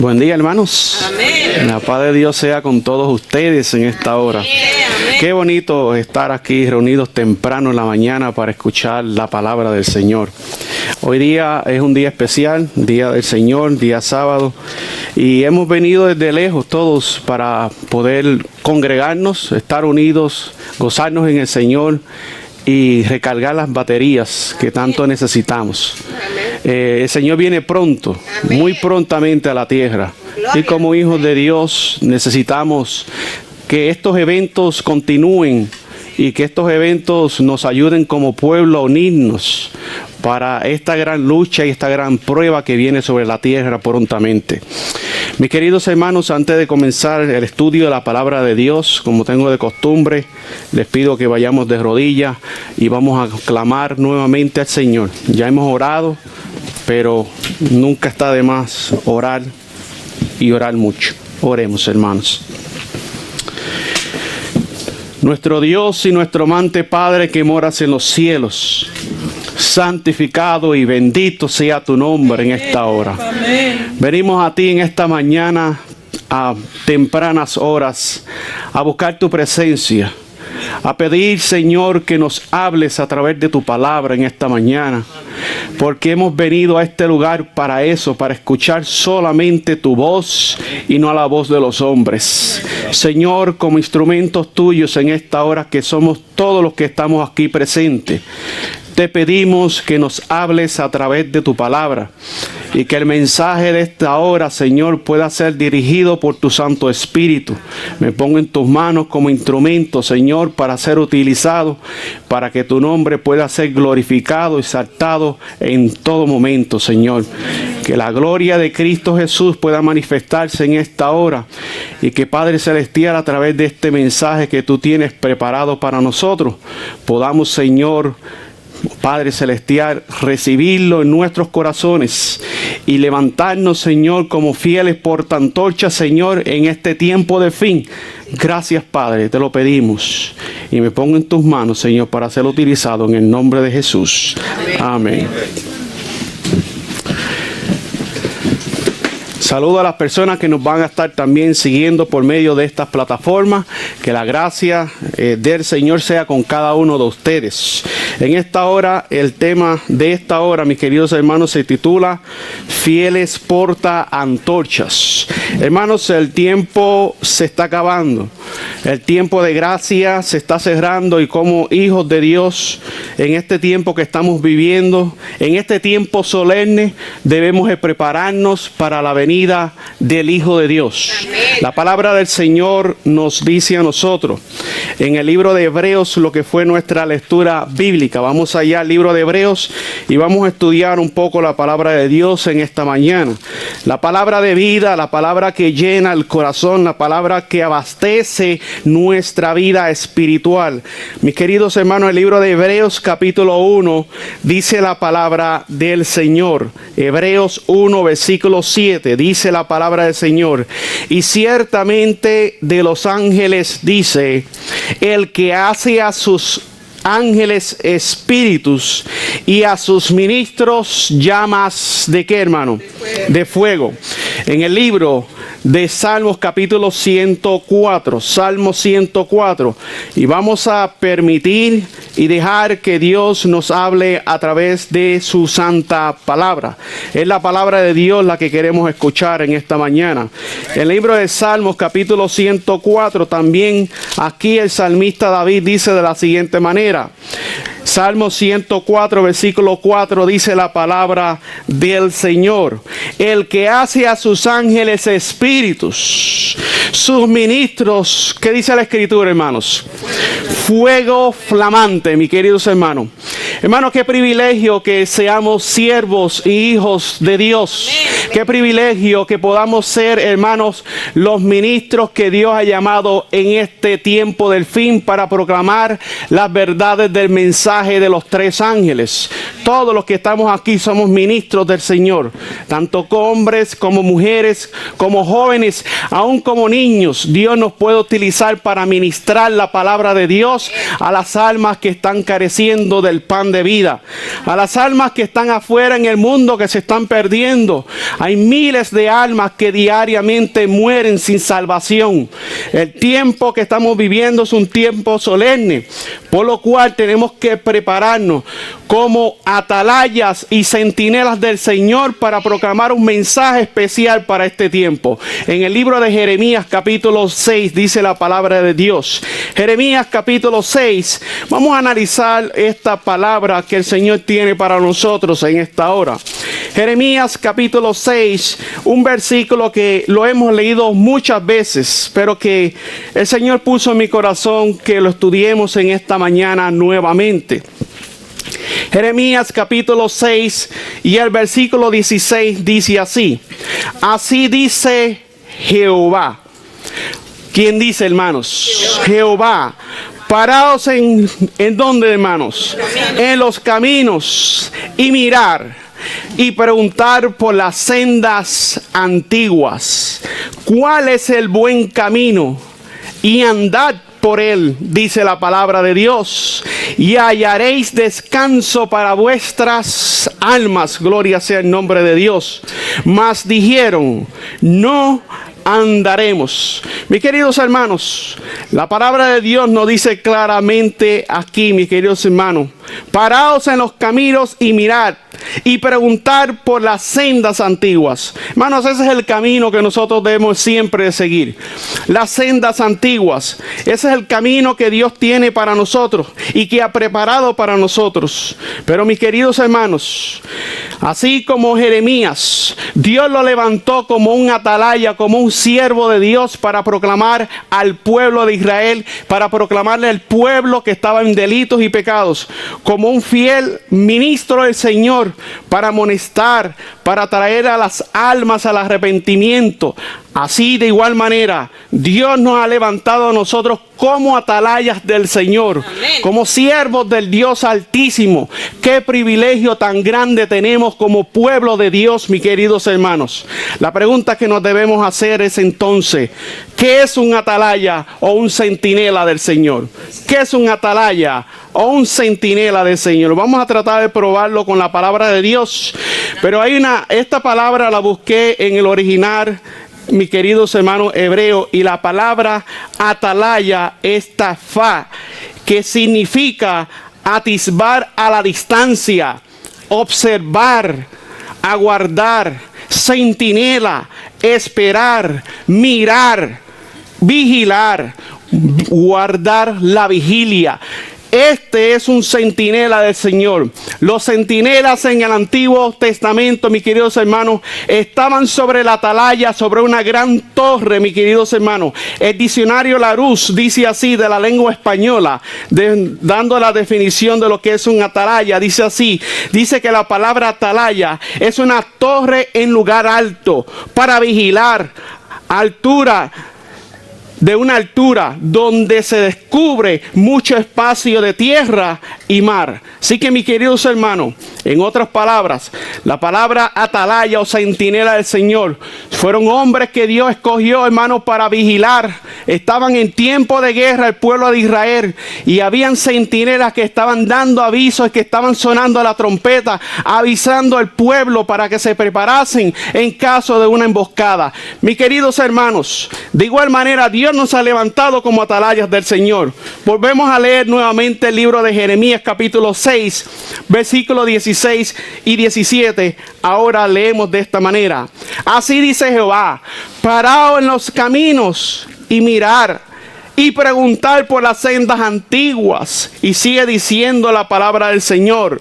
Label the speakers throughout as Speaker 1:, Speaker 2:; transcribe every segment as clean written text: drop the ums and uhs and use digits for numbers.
Speaker 1: Buen día, hermanos.
Speaker 2: Amén.
Speaker 1: La paz de Dios sea con todos ustedes en esta hora.
Speaker 2: Amén.
Speaker 1: Qué bonito estar aquí reunidos temprano en la mañana para escuchar la palabra del Señor. Hoy día es un día especial, día del Señor, día sábado, y hemos venido desde lejos todos para poder congregarnos, estar unidos, gozarnos en el Señor y recargar las baterías que tanto necesitamos. El Señor viene pronto, muy prontamente a la tierra, y como hijos de Dios necesitamos que estos eventos continúen y que estos eventos nos ayuden como pueblo a unirnos para esta gran lucha y esta gran prueba que viene sobre la tierra prontamente. Mis queridos hermanos, antes de comenzar el estudio de la palabra de Dios, como tengo de costumbre, les pido que vayamos de rodillas y vamos a clamar nuevamente al Señor. Ya hemos orado, pero nunca está de más orar y orar mucho. Oremos, hermanos. Nuestro Dios y nuestro amante Padre que moras en los cielos, santificado y bendito sea tu nombre en esta hora. Venimos a ti en esta mañana a tempranas horas a buscar tu presencia, a pedir, Señor, que nos hables a través de tu palabra en esta mañana, porque hemos venido a este lugar para eso, para escuchar solamente tu voz y no a la voz de los hombres. Señor, como instrumentos tuyos en esta hora que somos todos los que estamos aquí presentes, te pedimos que nos hables a través de tu palabra y que el mensaje de esta hora, Señor, pueda ser dirigido por tu Santo Espíritu. Me pongo en tus manos como instrumento, Señor, para ser utilizado, para que tu nombre pueda ser glorificado y exaltado en todo momento, Señor. Que la gloria de Cristo Jesús pueda manifestarse en esta hora y que, Padre Celestial, a través de este mensaje que tú tienes preparado para nosotros, podamos, Señor, Padre Celestial, recibirlo en nuestros corazones y levantarnos, Señor, como fieles portaantorchas, Señor, en este tiempo de fin. Gracias, Padre, te lo pedimos y me pongo en tus manos, Señor, para ser utilizado en el nombre de Jesús. Amén. Saludo a las personas que nos van a estar también siguiendo por medio de estas plataformas. Que la gracia del Señor sea con cada uno de ustedes. En esta hora, el tema de esta hora, mis queridos hermanos, se titula Fieles porta antorchas. Hermanos, el tiempo se está acabando. El tiempo de gracia se está cerrando y como hijos de Dios, en este tiempo que estamos viviendo, en este tiempo solemne, debemos de prepararnos para la venida del Hijo de Dios. La palabra del Señor nos dice a nosotros en el libro de Hebreos lo que fue nuestra lectura bíblica. Vamos allá al libro de Hebreos y vamos a estudiar un poco la palabra de Dios en esta mañana. La palabra de vida, la palabra que llena el corazón, la palabra que abastece nuestra vida espiritual. Mis queridos hermanos, el libro de Hebreos capítulo 1 dice la palabra del Señor. Hebreos 1 versículo 7 dice la palabra del Señor: y ciertamente de los ángeles dice, el que hace a sus ángeles espíritus y a sus ministros llamas de ¿qué, hermano? De fuego. En el libro de Salmos capítulo 104, Salmo 104, y vamos a permitir y dejar que Dios nos hable a través de su santa palabra. Es la palabra de Dios la que queremos escuchar en esta mañana. El libro de Salmos capítulo 104, también aquí el salmista David dice de la siguiente manera. Salmo 104 versículo 4 dice la palabra del Señor: el que hace a sus ángeles espíritus, sus ministros, ¿qué dice la Escritura, hermanos? Fuego flamante, mis queridos hermanos. Hermanos, qué privilegio que seamos siervos y hijos de Dios. Qué privilegio que podamos ser, hermanos, los ministros que Dios ha llamado en este tiempo del fin para proclamar las verdades del mensaje mensaje de los 3 ángeles. Todos los que estamos aquí somos ministros del Señor, tanto hombres como mujeres, como jóvenes, aún como niños. Dios nos puede utilizar para ministrar la palabra de Dios a las almas que están careciendo del pan de vida, a las almas que están afuera en el mundo, que se están perdiendo. Hay miles de almas que diariamente mueren sin salvación. El tiempo que estamos viviendo es un tiempo solemne, por lo cual tenemos que prepararnos como atalayas y centinelas del Señor para proclamar un mensaje especial para este tiempo. En el libro de Jeremías capítulo 6 dice la palabra de Dios. Jeremías capítulo 6, vamos a analizar esta palabra que el Señor tiene para nosotros en esta hora. Jeremías capítulo 6, un versículo que lo hemos leído muchas veces, pero que el Señor puso en mi corazón que lo estudiemos en esta mañana nuevamente. Jeremías capítulo 6 y el versículo 16 dice así: así dice Jehová. ¿Quién dice, hermanos? Jehová. Paraos en ¿dónde, hermanos? En los caminos y mirar y preguntar por las sendas antiguas, ¿cuál es el buen camino? Y andad por él, dice la palabra de Dios, y hallaréis descanso para vuestras almas. Gloria sea el nombre de Dios. Mas dijeron, no andaremos. Mis queridos hermanos, la palabra de Dios nos dice claramente aquí, mis queridos hermanos: paraos en los caminos y mirad y preguntar por las sendas antiguas. Hermanos, ese es el camino que nosotros debemos siempre de seguir. Las sendas antiguas. Ese es el camino que Dios tiene para nosotros y que ha preparado para nosotros. Pero mis queridos hermanos, así como Jeremías, Dios lo levantó como un atalaya, como un siervo de Dios para proclamar al pueblo de Israel, para proclamarle al pueblo que estaba en delitos y pecados, como un fiel ministro del Señor, para amonestar, para traer a las almas al arrepentimiento. Así, de igual manera, Dios nos ha levantado a nosotros como atalayas del Señor, amén, como siervos del Dios Altísimo. Qué privilegio tan grande tenemos como pueblo de Dios, mis queridos hermanos. La pregunta que nos debemos hacer es entonces, ¿qué es un atalaya o un centinela del Señor? ¿Qué es un atalaya o un centinela del Señor? Vamos a tratar de probarlo con la palabra de Dios, pero esta palabra la busqué en el original, mis queridos hermanos hebreos, y la palabra atalaya es tafá, que significa atisbar a la distancia, observar, aguardar, centinela, esperar, mirar, vigilar, guardar la vigilia. Este es un centinela del Señor. Los centinelas en el Antiguo Testamento, mis queridos hermanos, estaban sobre la atalaya, sobre una gran torre, mis queridos hermanos. El diccionario Larousse dice así, de la lengua española, dando la definición de lo que es un atalaya, dice así: dice que la palabra atalaya es una torre en lugar alto para vigilar, de una altura donde se descubre mucho espacio de tierra y mar. Así que, mis queridos hermanos, en otras palabras, la palabra atalaya o centinela del Señor fueron hombres que Dios escogió, hermanos, para vigilar. Estaban en tiempo de guerra el pueblo de Israel y habían centinelas que estaban dando avisos, que estaban sonando la trompeta, avisando al pueblo para que se preparasen en caso de una emboscada. Mis queridos hermanos, de igual manera Dios nos ha levantado como atalayas del Señor. Volvemos a leer nuevamente el libro de Jeremías capítulo 6, versículos 16 y 17. Ahora leemos de esta manera: así dice Jehová, paraos en los caminos y mirar y preguntar por las sendas antiguas. Y sigue diciendo la palabra del Señor: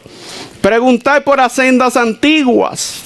Speaker 1: preguntar por las sendas antiguas,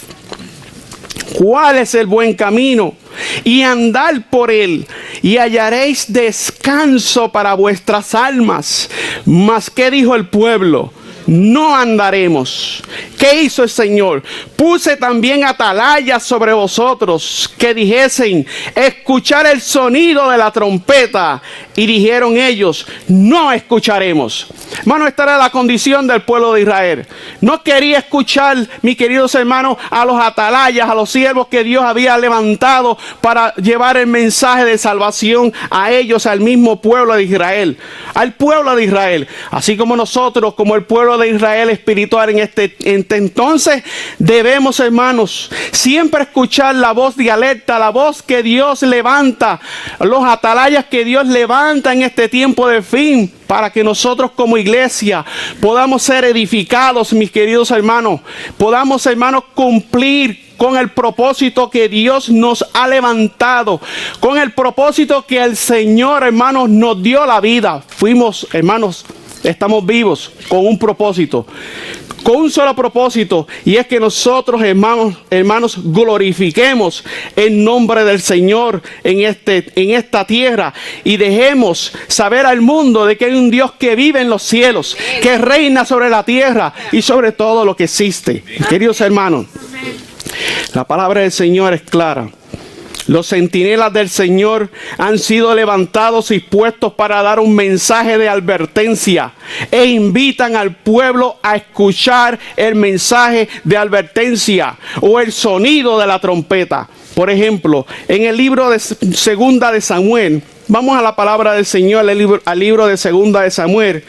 Speaker 1: ¿cuál es el buen camino? Y andar por él, y hallaréis descanso para vuestras almas. Mas ¿qué dijo el pueblo? no andaremos. ¿Qué hizo el Señor? Puse también atalayas sobre vosotros, que dijesen, escuchar el sonido de la trompeta. Y dijeron ellos, no escucharemos. Hermano, esta era la condición del pueblo de Israel. No quería escuchar, mis queridos hermanos, a los atalayas, a los siervos que Dios había levantado para llevar el mensaje de salvación a ellos, al mismo pueblo de Israel. Al pueblo de Israel. Así como nosotros, como el pueblo de Israel espiritual en este entonces, debemos, hermanos, siempre escuchar la voz de alerta, la voz que Dios levanta, los atalayas que Dios levanta en este tiempo de fin, para que nosotros como iglesia podamos ser edificados, mis queridos hermanos, podamos, hermanos, cumplir con el propósito que Dios nos ha levantado, con el propósito que el Señor, hermanos, nos dio la vida. Fuimos, hermanos, estamos vivos con un propósito, con un solo propósito, y es que nosotros, hermanos, glorifiquemos el nombre del Señor en esta tierra, y dejemos saber al mundo de que hay un Dios que vive en los cielos, que reina sobre la tierra y sobre todo lo que existe. Queridos hermanos, la palabra del Señor es clara. Los centinelas del Señor han sido levantados y puestos para dar un mensaje de advertencia, e invitan al pueblo a escuchar el mensaje de advertencia o el sonido de la trompeta. Por ejemplo, en el libro de Segunda de Samuel, vamos a la palabra del Señor, al libro de Segunda de Samuel.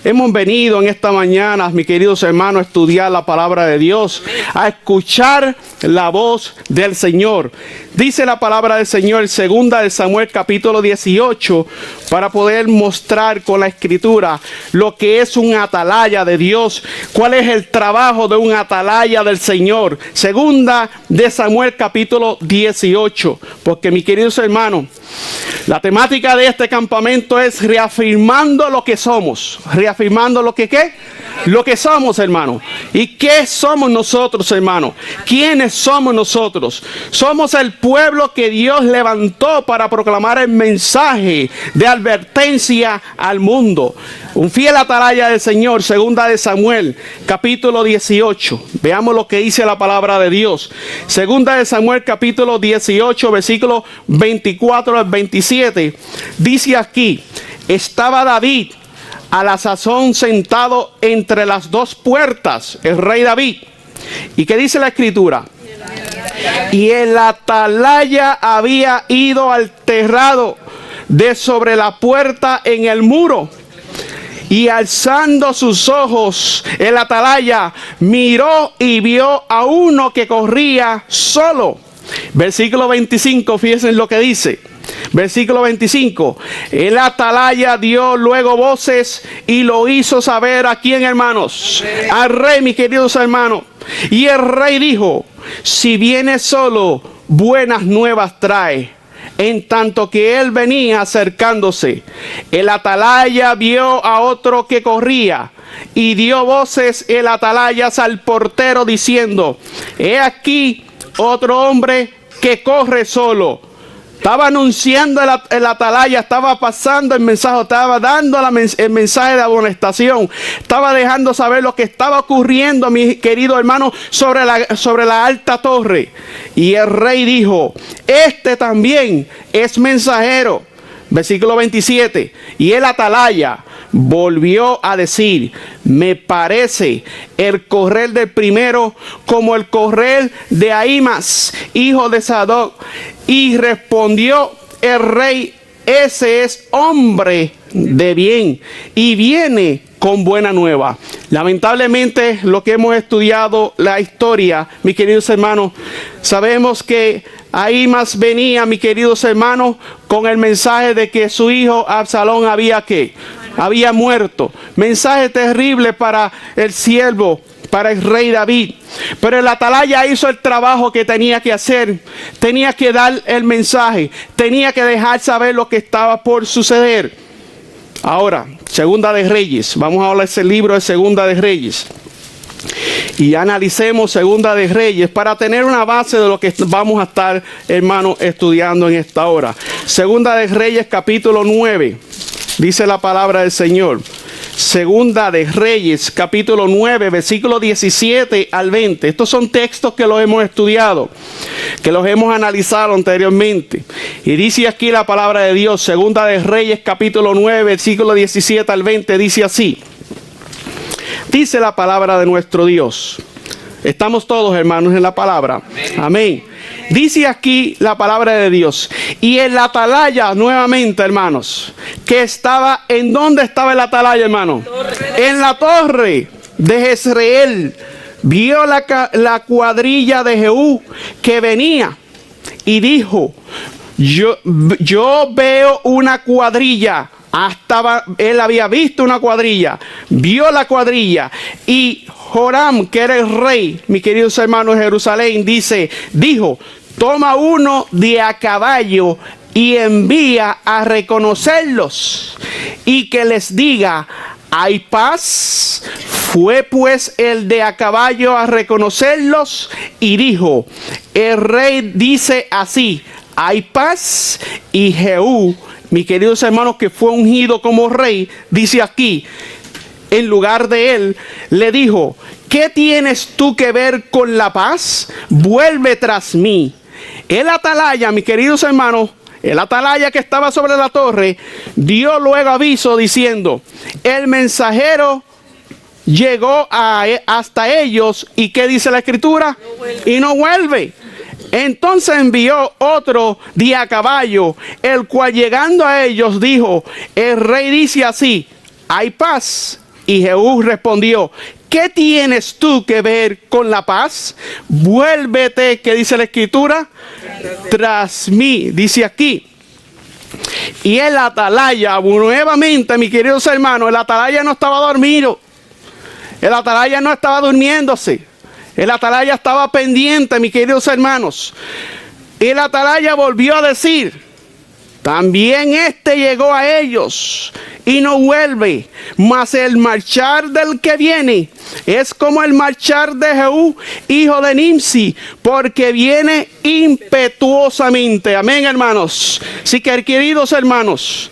Speaker 1: Hemos venido en esta mañana, mis queridos hermanos, a estudiar la palabra de Dios, a escuchar la voz del Señor. Dice la palabra del Señor, Segunda de Samuel capítulo 18, para poder mostrar con la escritura lo que es un atalaya de Dios, cuál es el trabajo de un atalaya del Señor. Segunda de Samuel capítulo 18, porque, mis queridos hermanos, la temática de este campamento es reafirmando lo que somos. Reafirmando lo que ¿qué? Lo que somos, hermano. ¿Y qué somos nosotros, hermano? ¿Quiénes somos nosotros? Somos el pueblo que Dios levantó para proclamar el mensaje de advertencia al mundo. Un fiel atalaya del Señor, Segunda de Samuel, capítulo 18. Veamos lo que dice la palabra de Dios. Segunda de Samuel, capítulo 18, versículos 24 al 27. Dice aquí, estaba David a la sazón sentado entre las dos puertas, el rey David. ¿Y qué dice la escritura? Y el atalaya había ido al terrado de sobre la puerta en el muro. Y alzando sus ojos, el atalaya miró y vio a uno que corría solo. Versículo 25, fíjense lo que dice. Versículo 25. El atalaya dio luego voces y lo hizo saber a quién, hermanos. Al rey, mis queridos hermanos. Y el rey dijo, si viene solo, buenas nuevas trae. En tanto que él venía acercándose, el atalaya vio a otro que corría y dio voces el atalaya al portero diciendo, he aquí otro hombre que corre solo. Estaba anunciando el atalaya, estaba pasando el mensaje, estaba dando el mensaje de amonestación, estaba dejando saber lo que estaba ocurriendo, mi querido hermano, sobre la alta torre. Y el rey dijo, este también es mensajero. Versículo 27. Y el atalaya volvió a decir, me parece el correr del primero como el correr de Ahimaas, hijo de Sadoc. Y respondió el rey, ese es hombre de bien y viene con buena nueva. Lamentablemente, lo que hemos estudiado la historia, mis queridos hermanos, sabemos que Ahimaas venía, mis queridos hermanos, con el mensaje de que su hijo Absalón había muerto. Mensaje terrible para el siervo, para el rey David. Pero el atalaya hizo el trabajo que tenía que hacer. Tenía que dar el mensaje. Tenía que dejar saber lo que estaba por suceder. Ahora, Segunda de Reyes. Vamos a hablar de ese libro de Segunda de Reyes. Y analicemos Segunda de Reyes para tener una base de lo que vamos a estar, hermanos, estudiando en esta hora. Segunda de Reyes, capítulo 9. Dice la palabra del Señor. Segunda de Reyes, capítulo 9, versículo 17 al 20. Estos son textos que los hemos estudiado, que los hemos analizado anteriormente. Y dice aquí la palabra de Dios, Segunda de Reyes, capítulo 9, versículo 17 al 20, dice así. Dice la palabra de nuestro Dios. Estamos todos, hermanos, en la palabra. Amén. Dice aquí la palabra de Dios. Y en la atalaya, nuevamente, hermanos, que estaba, ¿en dónde estaba el atalaya, hermano? En la torre de Jezreel. Vio la cuadrilla de Jehú que venía y dijo, yo veo una cuadrilla. Él había visto una cuadrilla, vio la cuadrilla, y Joram, que era el rey, mis queridos hermanos de Jerusalén, dijo, toma uno de a caballo y envía a reconocerlos y que les diga, ¿hay paz? Fue pues el de a caballo a reconocerlos y dijo, el rey dice así, ¿hay paz? Y Jehú, mis queridos hermanos, que fue ungido como rey, dice aquí, en lugar de él, le dijo, ¿qué tienes tú que ver con la paz? Vuelve tras mí. El atalaya, mis queridos hermanos, el atalaya que estaba sobre la torre, dio luego aviso diciendo, el mensajero llegó hasta ellos, ¿y qué dice la escritura? Y no vuelve. Entonces envió otro de a caballo, el cual llegando a ellos dijo, el rey dice así, ¿hay paz? Y Jehú respondió, ¿qué tienes tú que ver con la paz? Vuélvete, ¿qué dice la escritura? Tras mí, dice aquí. Y el atalaya, nuevamente, mis queridos hermanos, el atalaya no estaba dormido, el atalaya no estaba durmiéndose. El atalaya estaba pendiente, mis queridos hermanos. El atalaya volvió a decir, también llegó a ellos y no vuelve, mas el marchar del que viene es como el marchar de Jehú, hijo de Nimsi, porque viene impetuosamente. Amén, hermanos. Así que, queridos hermanos,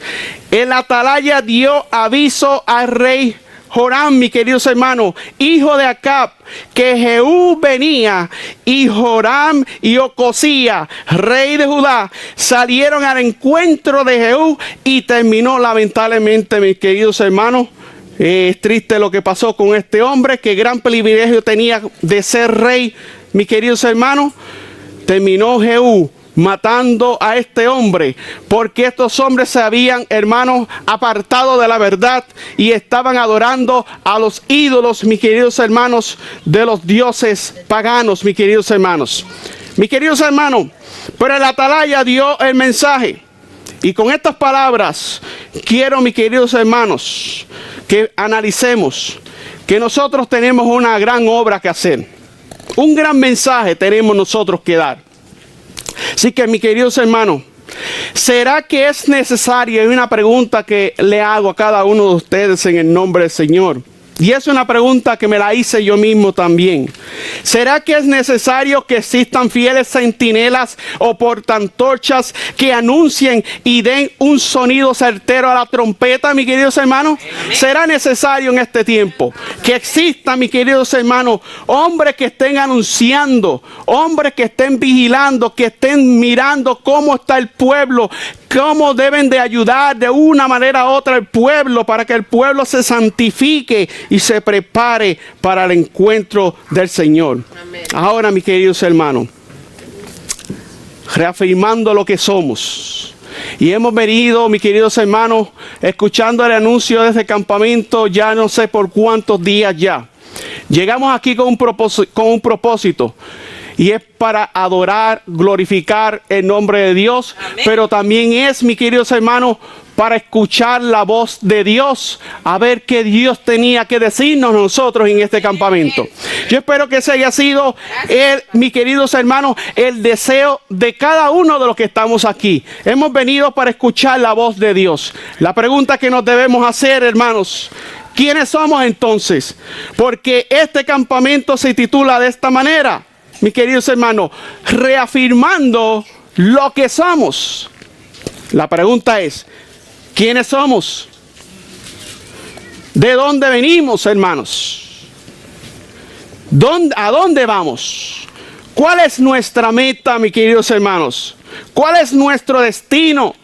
Speaker 1: el atalaya dio aviso al rey Joram, mis queridos hermanos, hijo de Acab, que Jehú venía, y Joram y Ocosía, rey de Judá, salieron al encuentro de Jehú y terminó lamentablemente, mis queridos hermanos. Es triste lo que pasó con este hombre, que gran privilegio tenía de ser rey, mis queridos hermanos. Terminó Jehú matando a este hombre, porque estos hombres se habían, hermanos, apartado de la verdad y estaban adorando a los ídolos, mis queridos hermanos, de los dioses paganos, mis queridos hermanos. Mis queridos hermanos, pero el atalaya dio el mensaje, y con estas palabras quiero, mis queridos hermanos, que analicemos que nosotros tenemos una gran obra que hacer, un gran mensaje tenemos nosotros que dar. Así que, mis queridos hermanos, ¿será que es necesario? Hay una pregunta que le hago a cada uno de ustedes en el nombre del Señor. Y es una pregunta que me la hice yo mismo también. ¿Será que es necesario que existan fieles centinelas o portantorchas que anuncien y den un sonido certero a la trompeta, mis queridos hermanos? ¿Será necesario en este tiempo que existan, mis queridos hermanos, hombres que estén anunciando, hombres que estén vigilando, que estén mirando cómo está el pueblo, cómo deben de ayudar de una manera u otra al pueblo para que el pueblo se santifique y se prepare para el encuentro del Señor? Amén. Ahora, mis queridos hermanos, reafirmando lo que somos, y hemos venido, mis queridos hermanos, escuchando el anuncio de este campamento ya no sé por cuántos días ya. Llegamos aquí con un propósito. Y es para adorar, glorificar el nombre de Dios. Amén. Pero también es, mis queridos hermanos, para escuchar la voz de Dios, a ver qué Dios tenía que decirnos nosotros en este campamento. Yo espero que ese haya sido, mis queridos hermanos, el deseo de cada uno de los que estamos aquí. Hemos venido para escuchar la voz de Dios. La pregunta que nos debemos hacer, hermanos, ¿quiénes somos entonces? Porque este campamento se titula de esta manera, mis queridos hermanos, reafirmando lo que somos. La pregunta es, ¿quiénes somos? ¿De dónde venimos, hermanos? ¿A dónde vamos? ¿Cuál es nuestra meta, mis queridos hermanos? ¿Cuál es nuestro destino?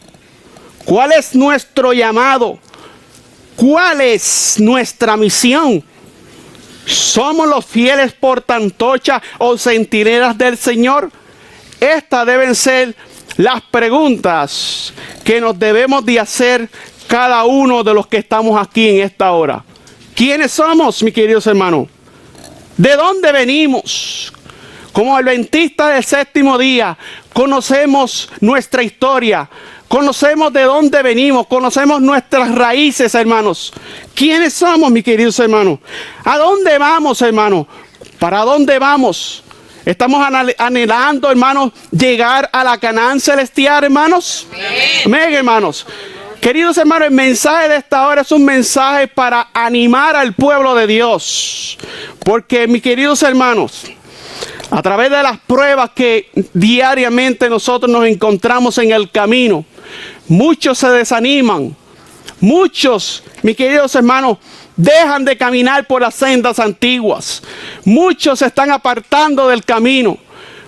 Speaker 1: ¿Cuál es nuestro llamado? ¿Cuál es nuestra misión? ¿Somos los fieles portaantorchas o centinelas del Señor? Estas deben ser las preguntas que nos debemos de hacer cada uno de los que estamos aquí en esta hora. ¿Quiénes somos, mis queridos hermanos? ¿De dónde venimos? Como adventistas del séptimo día, conocemos nuestra historia, conocemos de dónde venimos, conocemos nuestras raíces, hermanos. ¿Quiénes somos, mis queridos hermanos? ¿A dónde vamos, hermanos? ¿Para dónde vamos? ¿Estamos anhelando, hermanos, llegar a la Canaán celestial, hermanos? Amén, hermanos. Queridos hermanos, el mensaje de esta hora es un mensaje para animar al pueblo de Dios. Porque, mis queridos hermanos, a través de las pruebas que diariamente nosotros nos encontramos en el camino, muchos se desaniman. Muchos, mis queridos hermanos, dejan de caminar por las sendas antiguas. Muchos se están apartando del camino.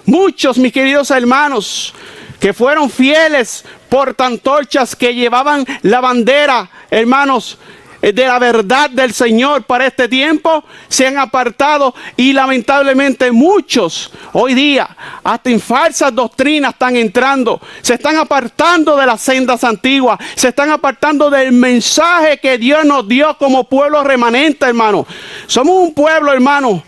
Speaker 1: Muchos, mis queridos hermanos, que fueron fieles portaantorchas, que llevaban la bandera, hermanos, de la verdad del Señor para este tiempo, se han apartado, y lamentablemente muchos hoy día hasta en falsas doctrinas están entrando, se están apartando de las sendas antiguas, se están apartando del mensaje que Dios nos dio como pueblo remanente, hermano. Somos un pueblo, hermano,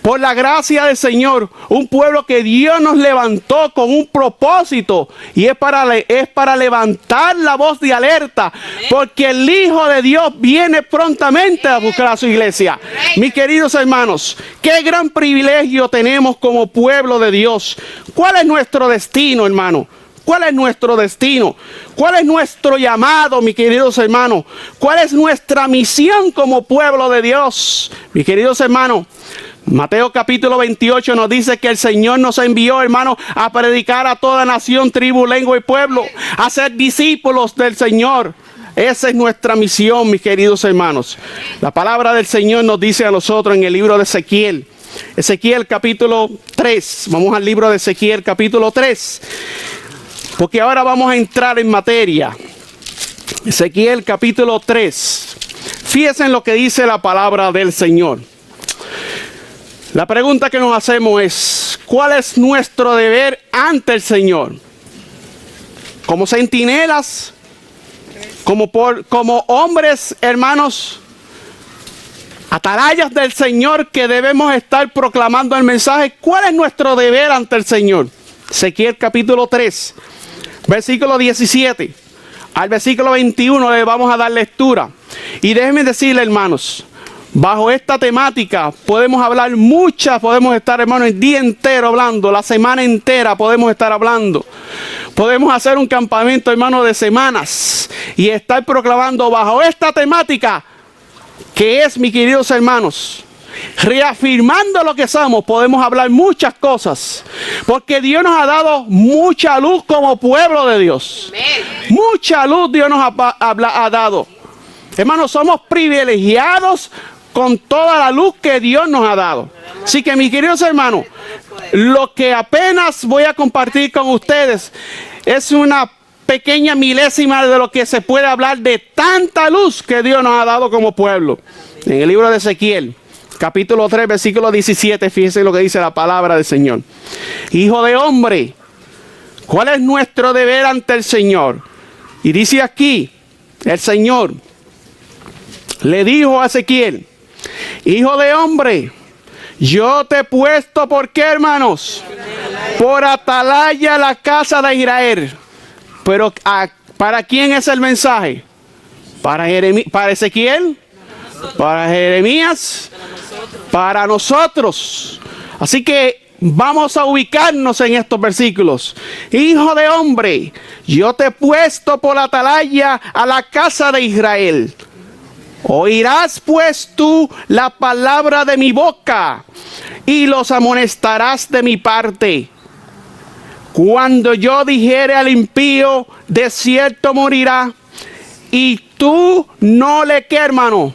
Speaker 1: por la gracia del Señor, un pueblo que Dios nos levantó con un propósito, y es para levantar la voz de alerta, porque el Hijo de Dios viene prontamente a buscar a su iglesia. Mis queridos hermanos, qué gran privilegio tenemos como pueblo de Dios. ¿Cuál es nuestro destino, hermano? ¿Cuál es nuestro destino? ¿Cuál es nuestro llamado, mis queridos hermanos? ¿Cuál es nuestra misión como pueblo de Dios? Mis queridos hermanos, Mateo capítulo 28 nos dice que el Señor nos envió, hermanos, a predicar a toda nación, tribu, lengua y pueblo, a ser discípulos del Señor. Esa es nuestra misión, mis queridos hermanos. La palabra del Señor nos dice a nosotros en el libro de Ezequiel. Ezequiel capítulo 3. Vamos al libro de Ezequiel capítulo 3. Porque ahora vamos a entrar en materia. Ezequiel capítulo 3. Fíjense en lo que dice la palabra del Señor. La pregunta que nos hacemos es: ¿cuál es nuestro deber ante el Señor? Como centinelas, como hombres, hermanos, atalayas del Señor, que debemos estar proclamando el mensaje. ¿Cuál es nuestro deber ante el Señor? Ezequiel capítulo 3, versículo 17 al versículo 21 le vamos a dar lectura. Y déjenme decirle, hermanos, bajo esta temática podemos hablar podemos estar, hermanos, el día entero hablando, la semana entera podemos estar hablando. Podemos hacer un campamento, hermanos, de semanas y estar proclamando bajo esta temática, que es, mis queridos hermanos, reafirmando lo que somos. Podemos hablar muchas cosas, porque Dios nos ha dado mucha luz como pueblo de Dios. Mucha luz Dios nos ha dado. Hermanos, somos privilegiados con toda la luz que Dios nos ha dado. Así que, mis queridos hermanos, lo que apenas voy a compartir con ustedes es una pequeña milésima de lo que se puede hablar de tanta luz que Dios nos ha dado como pueblo. En el libro de Ezequiel, capítulo 3, versículo 17, fíjense lo que dice la palabra del Señor. Hijo de hombre, ¿cuál es nuestro deber ante el Señor? Y dice aquí, el Señor le dijo a Ezequiel: hijo de hombre, yo te he puesto, ¿por qué, hermanos? Por atalaya la casa de Israel. Pero ¿para quién es el mensaje? ¿Para Ezequiel? ¿Para Jeremías? Para nosotros. Así que vamos a ubicarnos en estos versículos. Hijo de hombre, yo te he puesto por atalaya a la casa de Israel. Oirás pues tú la palabra de mi boca y los amonestarás de mi parte. Cuando yo dijere al impío, de cierto morirá, y tú no le, ¿qué, hermano?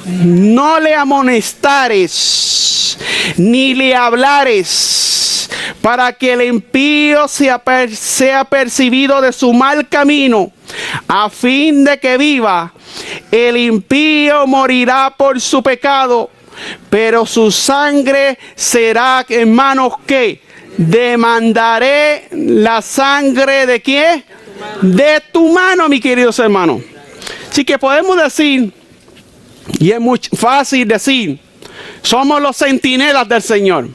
Speaker 1: no le amonestares, ni le hablares, para que el impío sea percibido de su mal camino, a fin de que viva. El impío morirá por su pecado, pero su sangre será, hermanos, ¿qué? Demandaré la sangre ¿de quién? De tu mano, mis queridos hermanos. Así que podemos decir, y es muy fácil decir, somos los centinelas del Señor.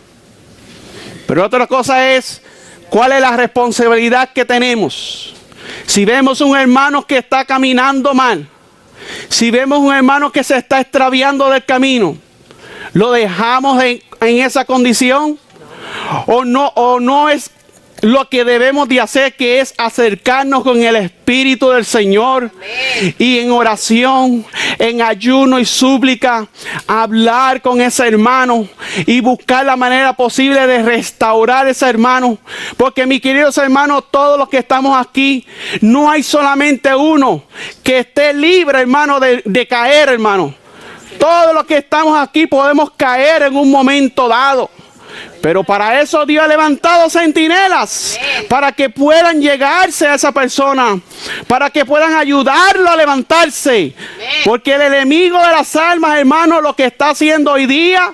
Speaker 1: Pero otra cosa es, ¿cuál es la responsabilidad que tenemos? Si vemos un hermano que está caminando mal, si vemos un hermano que se está extraviando del camino, ¿lo dejamos en esa condición? ¿O no es lo que debemos de hacer, que es acercarnos con el Espíritu del Señor y en oración, en ayuno y súplica, hablar con ese hermano y buscar la manera posible de restaurar ese hermano? Porque, mis queridos hermanos, todos los que estamos aquí, no hay solamente uno que esté libre, hermano, de caer, hermano. Todos los que estamos aquí podemos caer en un momento dado. Pero para eso Dios ha levantado centinelas, para que puedan llegarse a esa persona, para que puedan ayudarlo a levantarse. Porque el enemigo de las almas, hermanos, lo que está haciendo hoy día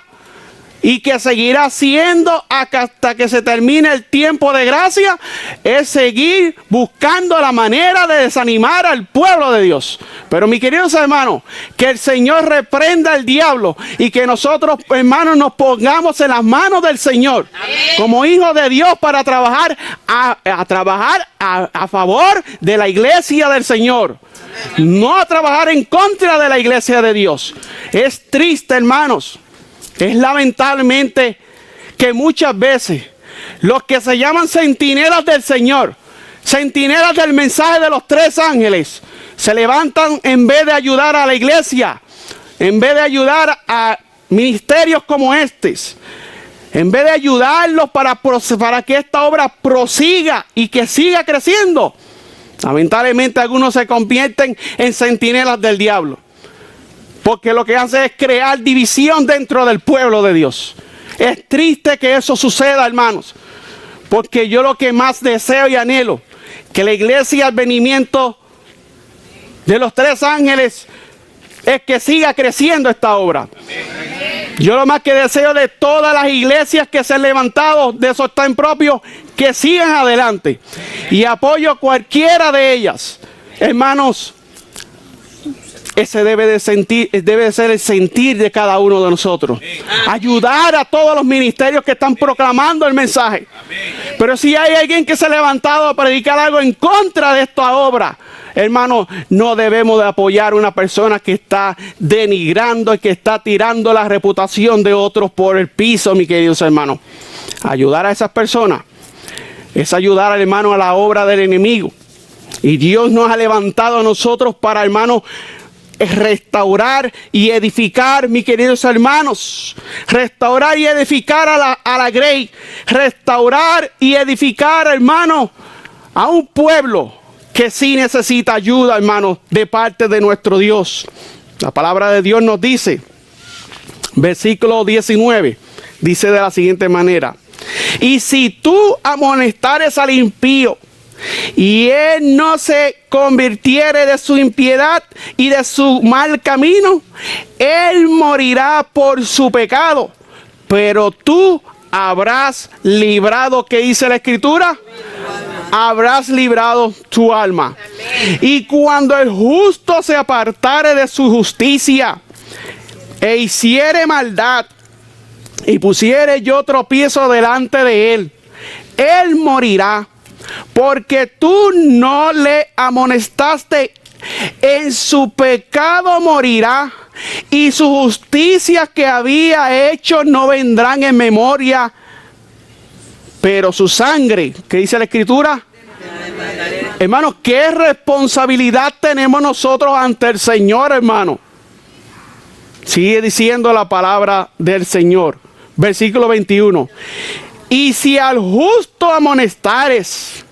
Speaker 1: y que seguirá haciendo hasta que se termine el tiempo de gracia, es seguir buscando la manera de desanimar al pueblo de Dios. Pero, mis queridos hermanos, que el Señor reprenda al diablo y que nosotros, hermanos, nos pongamos en las manos del Señor. Amén. Como hijos de Dios, para trabajar a favor de la iglesia del Señor. Amén. No a trabajar en contra de la iglesia de Dios. Es triste, hermanos. Es lamentablemente que muchas veces los que se llaman centinelas del Señor, centinelas del mensaje de los tres ángeles, se levantan en vez de ayudar a la iglesia, en vez de ayudar a ministerios como estos, en vez de ayudarlos para que esta obra prosiga y que siga creciendo. Lamentablemente algunos se convierten en centinelas del diablo, porque lo que hace es crear división dentro del pueblo de Dios. Es triste que eso suceda, hermanos, porque yo lo que más deseo y anhelo, que la iglesia, el venimiento de los tres ángeles, es que siga creciendo esta obra. Yo lo más que deseo de todas las iglesias que se han levantado de sostén propio, que sigan adelante. Y apoyo cualquiera de ellas. Hermanos, ese debe de ser el sentir de cada uno de nosotros. Ayudar a todos los ministerios que están proclamando el mensaje. Pero si hay alguien que se ha levantado a predicar algo en contra de esta obra, hermano, no debemos de apoyar a una persona que está denigrando y que está tirando la reputación de otros por el piso, mis queridos hermanos. Ayudar a esas personas es ayudar al hermano a la obra del enemigo. Y Dios nos ha levantado a nosotros para, hermanos, restaurar y edificar, mis queridos hermanos. Restaurar y edificar a la Grey. Restaurar y edificar, hermanos, a un pueblo que sí necesita ayuda, hermanos, de parte de nuestro Dios. La palabra de Dios nos dice, versículo 19, dice de la siguiente manera: y si tú amonestares al impío, y él no se convirtiere de su impiedad y de su mal camino, él morirá por su pecado, pero tú habrás librado, ¿qué dice la Escritura? Habrás librado tu alma. Y cuando el justo se apartare de su justicia e hiciere maldad y pusiere yo tropiezo delante de él, él morirá, porque tú no le amonestaste. En su pecado morirá, y su justicia que había hecho no vendrán en memoria, pero su sangre, ¿qué dice la Escritura? Hermanos, ¿qué responsabilidad tenemos nosotros ante el Señor, hermano? Sigue diciendo la palabra del Señor, versículo 21. Y si al justo amonestares,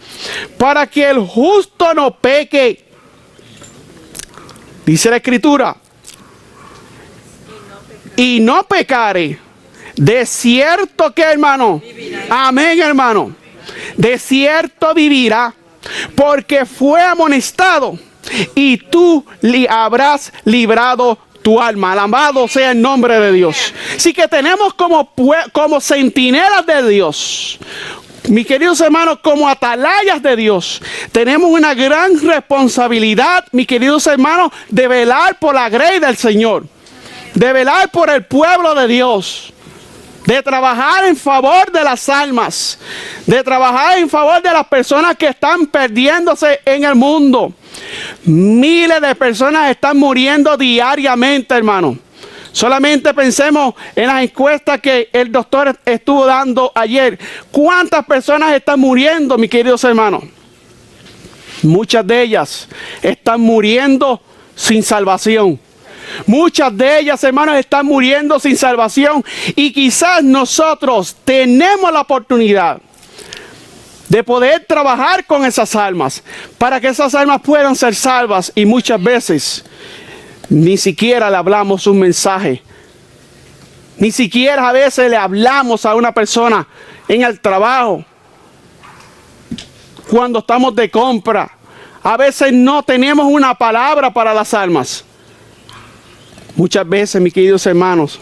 Speaker 1: para que el justo no peque, dice la Escritura, y no pecare, de cierto que, hermano, amén, hermano, de cierto vivirá, porque fue amonestado y tú le habrás librado tu alma. Alabado sea el nombre de Dios. Así que tenemos como centinelas de Dios, mis queridos hermanos, como atalayas de Dios, tenemos una gran responsabilidad, mis queridos hermanos, de velar por la grey del Señor, de velar por el pueblo de Dios, de trabajar en favor de las almas, de trabajar en favor de las personas que están perdiéndose en el mundo. Miles de personas están muriendo diariamente, hermano. Solamente pensemos en las encuestas que el doctor estuvo dando ayer. ¿Cuántas personas están muriendo, mis queridos hermanos? Muchas de ellas están muriendo sin salvación. Muchas de ellas, hermanos, están muriendo sin salvación. Y quizás nosotros tenemos la oportunidad de poder trabajar con esas almas, para que esas almas puedan ser salvas. Y muchas veces ni siquiera le hablamos un mensaje. Ni siquiera a veces le hablamos a una persona en el trabajo, cuando estamos de compra. A veces no tenemos una palabra para las almas. Muchas veces, mis queridos hermanos,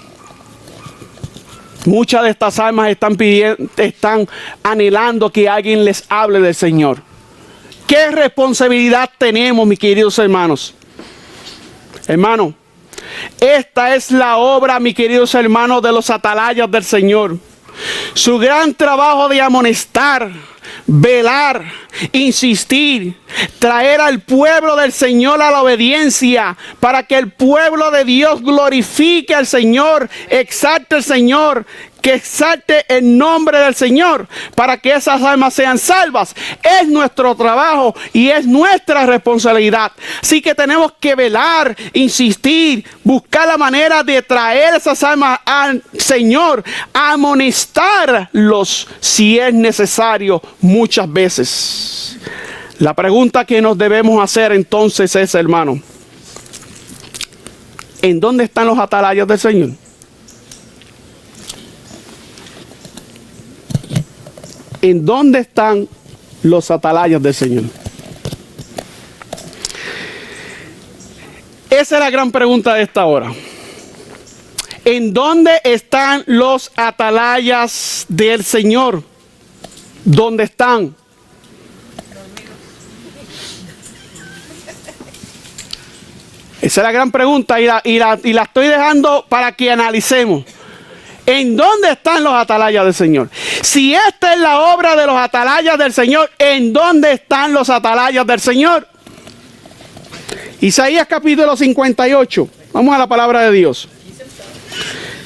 Speaker 1: muchas de estas almas están anhelando que alguien les hable del Señor. ¿Qué responsabilidad tenemos, mis queridos hermanos? Hermano, esta es la obra, mis queridos hermanos, de los atalayas del Señor. Su gran trabajo de amonestar, velar, insistir, traer al pueblo del Señor a la obediencia, para que el pueblo de Dios glorifique al Señor, exalte al Señor, que exalte el nombre del Señor, para que esas almas sean salvas. Es nuestro trabajo y es nuestra responsabilidad. Así que tenemos que velar, insistir, buscar la manera de traer esas almas al Señor, amonestarlos si es necesario muchas veces. La pregunta que nos debemos hacer entonces es, hermano, ¿en dónde están los atalayas del Señor? ¿En dónde están los atalayas del Señor? Esa es la gran pregunta de esta hora. ¿En dónde están los atalayas del Señor? ¿Dónde están? Esa es la gran pregunta y la estoy dejando para que analicemos. ¿En dónde están los atalayas del Señor? Si esta es la obra de los atalayas del Señor, ¿en dónde están los atalayas del Señor? Isaías capítulo 58. Vamos a la palabra de Dios.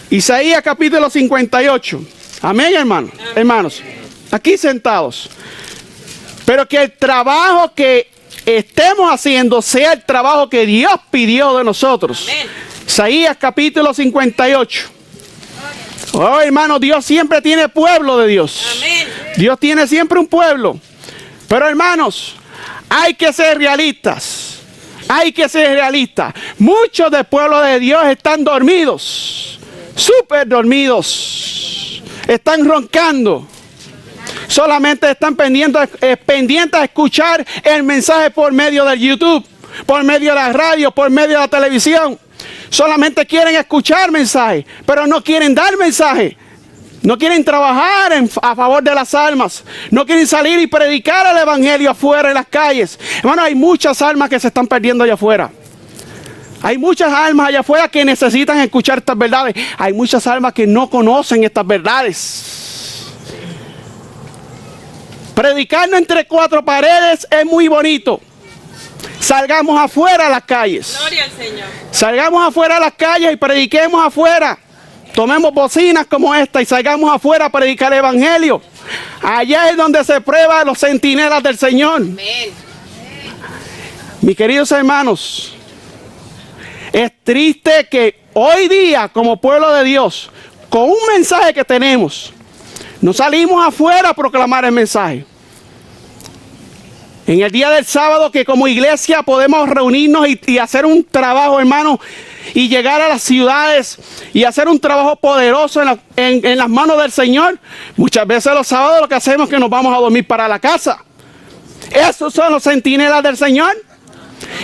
Speaker 1: Isaías capítulo 58. Amén, hermanos. Hermanos, aquí sentados. Pero que el trabajo que estemos haciendo sea el trabajo que Dios pidió de nosotros. Amén. Isaías capítulo 58. Oh, hermano, Dios siempre tiene pueblo de Dios. Amén. Dios tiene siempre un pueblo. Pero, hermanos, hay que ser realistas. Hay que ser realistas. Muchos del pueblo de Dios están dormidos. Súper dormidos. Están roncando. Solamente están pendientes a escuchar el mensaje por medio del YouTube, por medio de la radio, por medio de la televisión. Solamente quieren escuchar mensajes, pero no quieren dar mensaje. No quieren trabajar a favor de las almas. No quieren salir y predicar el evangelio afuera en las calles. Hermano, hay muchas almas que se están perdiendo allá afuera. Hay muchas almas allá afuera que necesitan escuchar estas verdades. Hay muchas almas que no conocen estas verdades. Predicando entre cuatro paredes es muy bonito. Salgamos afuera a las calles. Gloria al Señor. Salgamos afuera a las calles y prediquemos afuera. Tomemos bocinas como esta y salgamos afuera a predicar el evangelio. Allá es donde se prueban los centinelas del Señor. Amén. Mis queridos hermanos, es triste que hoy día, como pueblo de Dios, con un mensaje que tenemos, no salimos afuera a proclamar el mensaje. En el día del sábado, que como iglesia podemos reunirnos y hacer un trabajo, hermano, y llegar a las ciudades y hacer un trabajo poderoso en las manos del Señor. Muchas veces los sábados lo que hacemos es que nos vamos a dormir para la casa. Esos son los centinelas del Señor.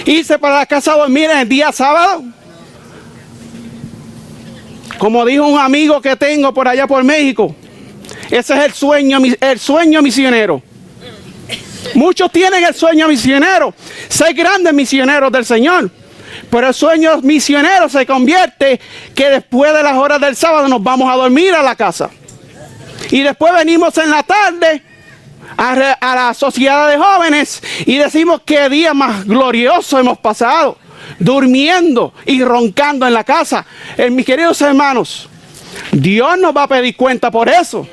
Speaker 1: Irse para la casa a dormir en el día sábado. Como dijo un amigo que tengo por allá por México, ese es el sueño misionero. Muchos tienen el sueño misionero, ser grandes misioneros del Señor. Pero el sueño misionero se convierte que después de las horas del sábado nos vamos a dormir a la casa. Y después venimos en la tarde a la sociedad de jóvenes y decimos qué día más glorioso hemos pasado, durmiendo y roncando en la casa. Mis queridos hermanos, Dios nos va a pedir cuenta por eso.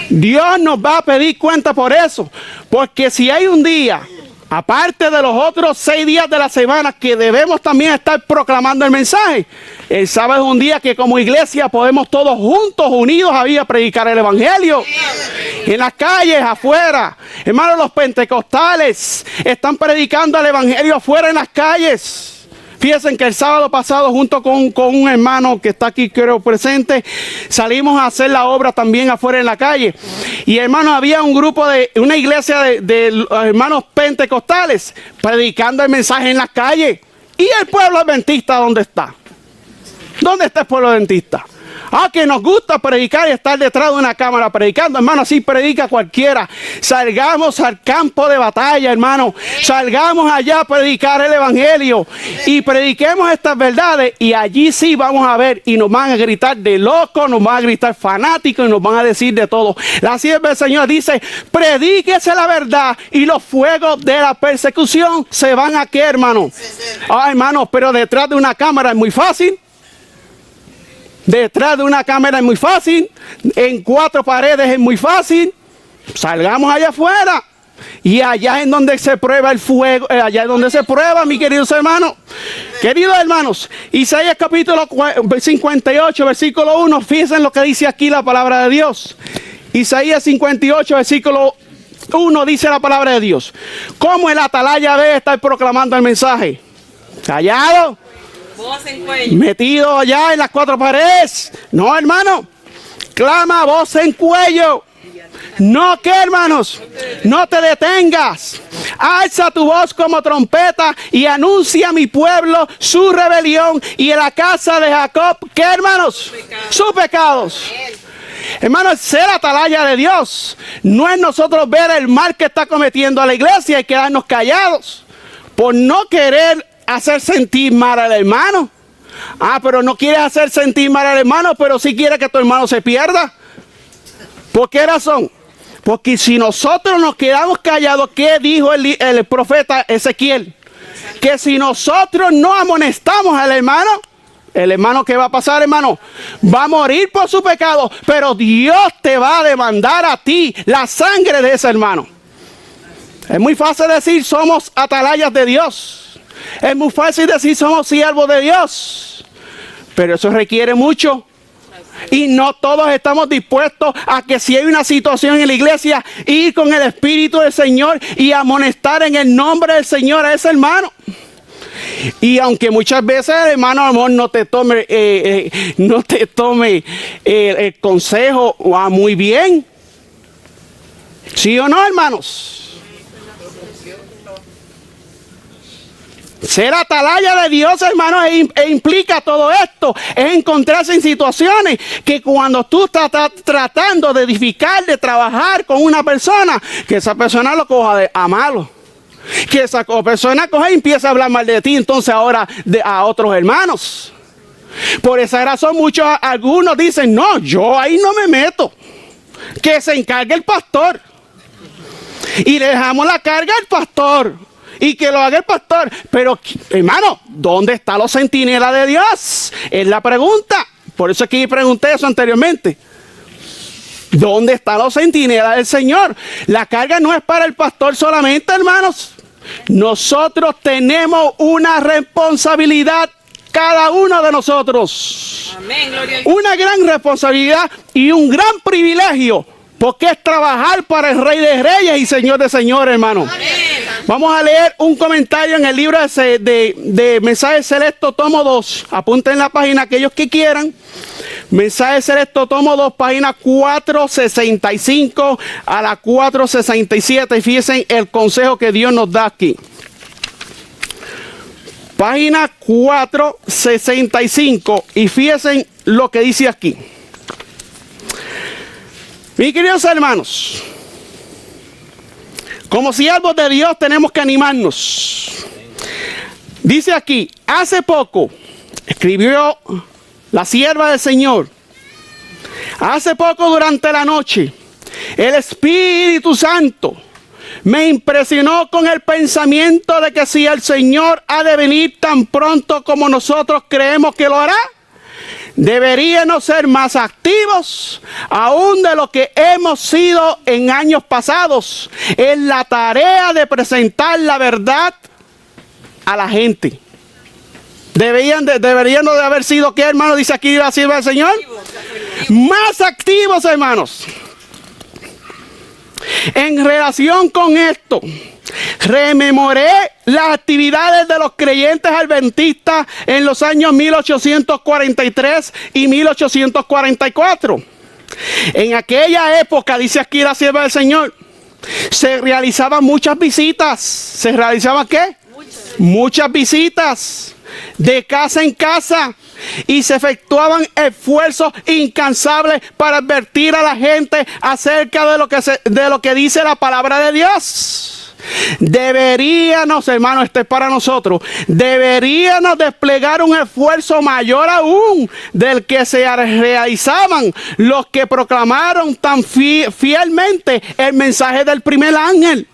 Speaker 1: Dios nos va a pedir cuenta por eso. Porque si hay un día, aparte de los otros 6 días de la semana, que debemos también estar proclamando el mensaje, el sábado es un día que como iglesia podemos todos juntos, unidos, a predicar el evangelio. En las calles, afuera. Hermanos, los pentecostales están predicando el evangelio afuera en las calles. Fíjense que el sábado pasado, junto con un hermano que está aquí, creo, presente, salimos a hacer la obra también afuera en la calle. Y hermanos, había un grupo una iglesia de hermanos pentecostales predicando el mensaje en las calles. ¿Y el pueblo adventista dónde está? ¿Dónde está el pueblo adventista? Que nos gusta predicar y estar detrás de una cámara predicando, hermano, así predica cualquiera. Salgamos al campo de batalla, hermano. Salgamos allá a predicar el evangelio y prediquemos estas verdades y allí sí vamos a ver y nos van a gritar de locos, nos van a gritar fanáticos y nos van a decir de todo. La sierva del Señor dice, predíquese la verdad y los fuegos de la persecución se van a qué, hermano. Hermano, pero detrás de una cámara es muy fácil. Detrás de una cámara es muy fácil. En 4 paredes es muy fácil. Salgamos allá afuera. Y allá en donde se prueba el fuego. Allá es donde se prueba, mis queridos hermanos. Queridos hermanos, Isaías capítulo 58, versículo 1. Fíjense lo que dice aquí la palabra de Dios. Isaías 58, versículo 1 dice la palabra de Dios. ¿Cómo el atalaya debe estar proclamando el mensaje? Callado.
Speaker 2: Voz en cuello.
Speaker 1: Metido allá en las 4 paredes. No, hermano. Clama voz en cuello. No, que hermanos, no te detengas. Alza tu voz como trompeta y anuncia a mi pueblo su rebelión y a la casa de Jacob, ¿qué, hermanos? Sus pecados. Hermanos, ser atalaya de Dios no es nosotros ver el mal que está cometiendo a la iglesia y quedarnos callados por no querer hacer sentir mal al hermano. Pero no quieres hacer sentir mal al hermano, pero sí quieres que tu hermano se pierda. ¿Por qué razón? Porque si nosotros nos quedamos callados, ¿qué dijo el profeta Ezequiel? Que si nosotros no amonestamos al hermano, el hermano, ¿qué va a pasar, hermano? Va a morir por su pecado, pero Dios te va a demandar a ti la sangre de ese hermano. Es muy fácil decir somos atalayas de Dios. Es muy fácil decir somos siervos de Dios, pero eso requiere mucho y no todos estamos dispuestos a que si hay una situación en la iglesia, ir con el Espíritu del Señor y amonestar en el nombre del Señor a ese hermano. Y aunque muchas veces el hermano amor no te tome el consejo muy bien, ¿sí o no, hermanos? Ser atalaya de Dios, hermanos, implica todo esto. Es encontrarse en situaciones que cuando tú estás tratando de edificar, de trabajar con una persona, que esa persona lo coja a malo. Que esa persona coja y empieza a hablar mal de ti, entonces ahora a otros hermanos. Por esa razón algunos dicen, no, yo ahí no me meto. Que se encargue el pastor. Y le dejamos la carga al pastor. Y que lo haga el pastor. Pero, hermano, ¿dónde están los centinelas de Dios? Es la pregunta. Por eso es que pregunté eso anteriormente. ¿Dónde están los centinelas del Señor? La carga no es para el pastor solamente, hermanos. Nosotros tenemos una responsabilidad, cada uno de nosotros.
Speaker 2: Amén, gloria a Dios.
Speaker 1: Una gran responsabilidad y un gran privilegio. Porque es trabajar para el Rey de Reyes y Señor de Señores, hermano.
Speaker 2: Amén.
Speaker 1: Vamos a leer un comentario en el libro de Mensaje Selecto, tomo 2. Apunten la página aquellos que quieran. Mensaje Selecto, tomo 2, página 465 a la 467. Y fíjense el consejo que Dios nos da aquí. Página 465 y fíjense lo que dice aquí. Mis queridos hermanos, como siervos de Dios tenemos que animarnos. Dice aquí, hace poco escribió la sierva del Señor. Hace poco durante la noche, el Espíritu Santo me impresionó con el pensamiento de que si el Señor ha de venir tan pronto como nosotros creemos que lo hará, deberíamos ser más activos aún de lo que hemos sido en años pasados en la tarea de presentar la verdad a la gente. Deberían de haber sido, ¿qué, hermano? Dice aquí la sierva del Señor. Más activos, hermanos. En relación con esto, rememoré las actividades de los creyentes adventistas en los años 1843 y 1844. En aquella época, dice aquí la sierva del Señor, se realizaban muchas visitas. ¿Se realizaban qué? Muchas visitas de casa en casa. Y se efectuaban esfuerzos incansables para advertir a la gente acerca de lo que dice la palabra de Dios. Deberíamos, hermanos, esto es para nosotros, deberíamos desplegar un esfuerzo mayor aún del que se realizaban los que proclamaron tan fielmente el mensaje del primer ángel.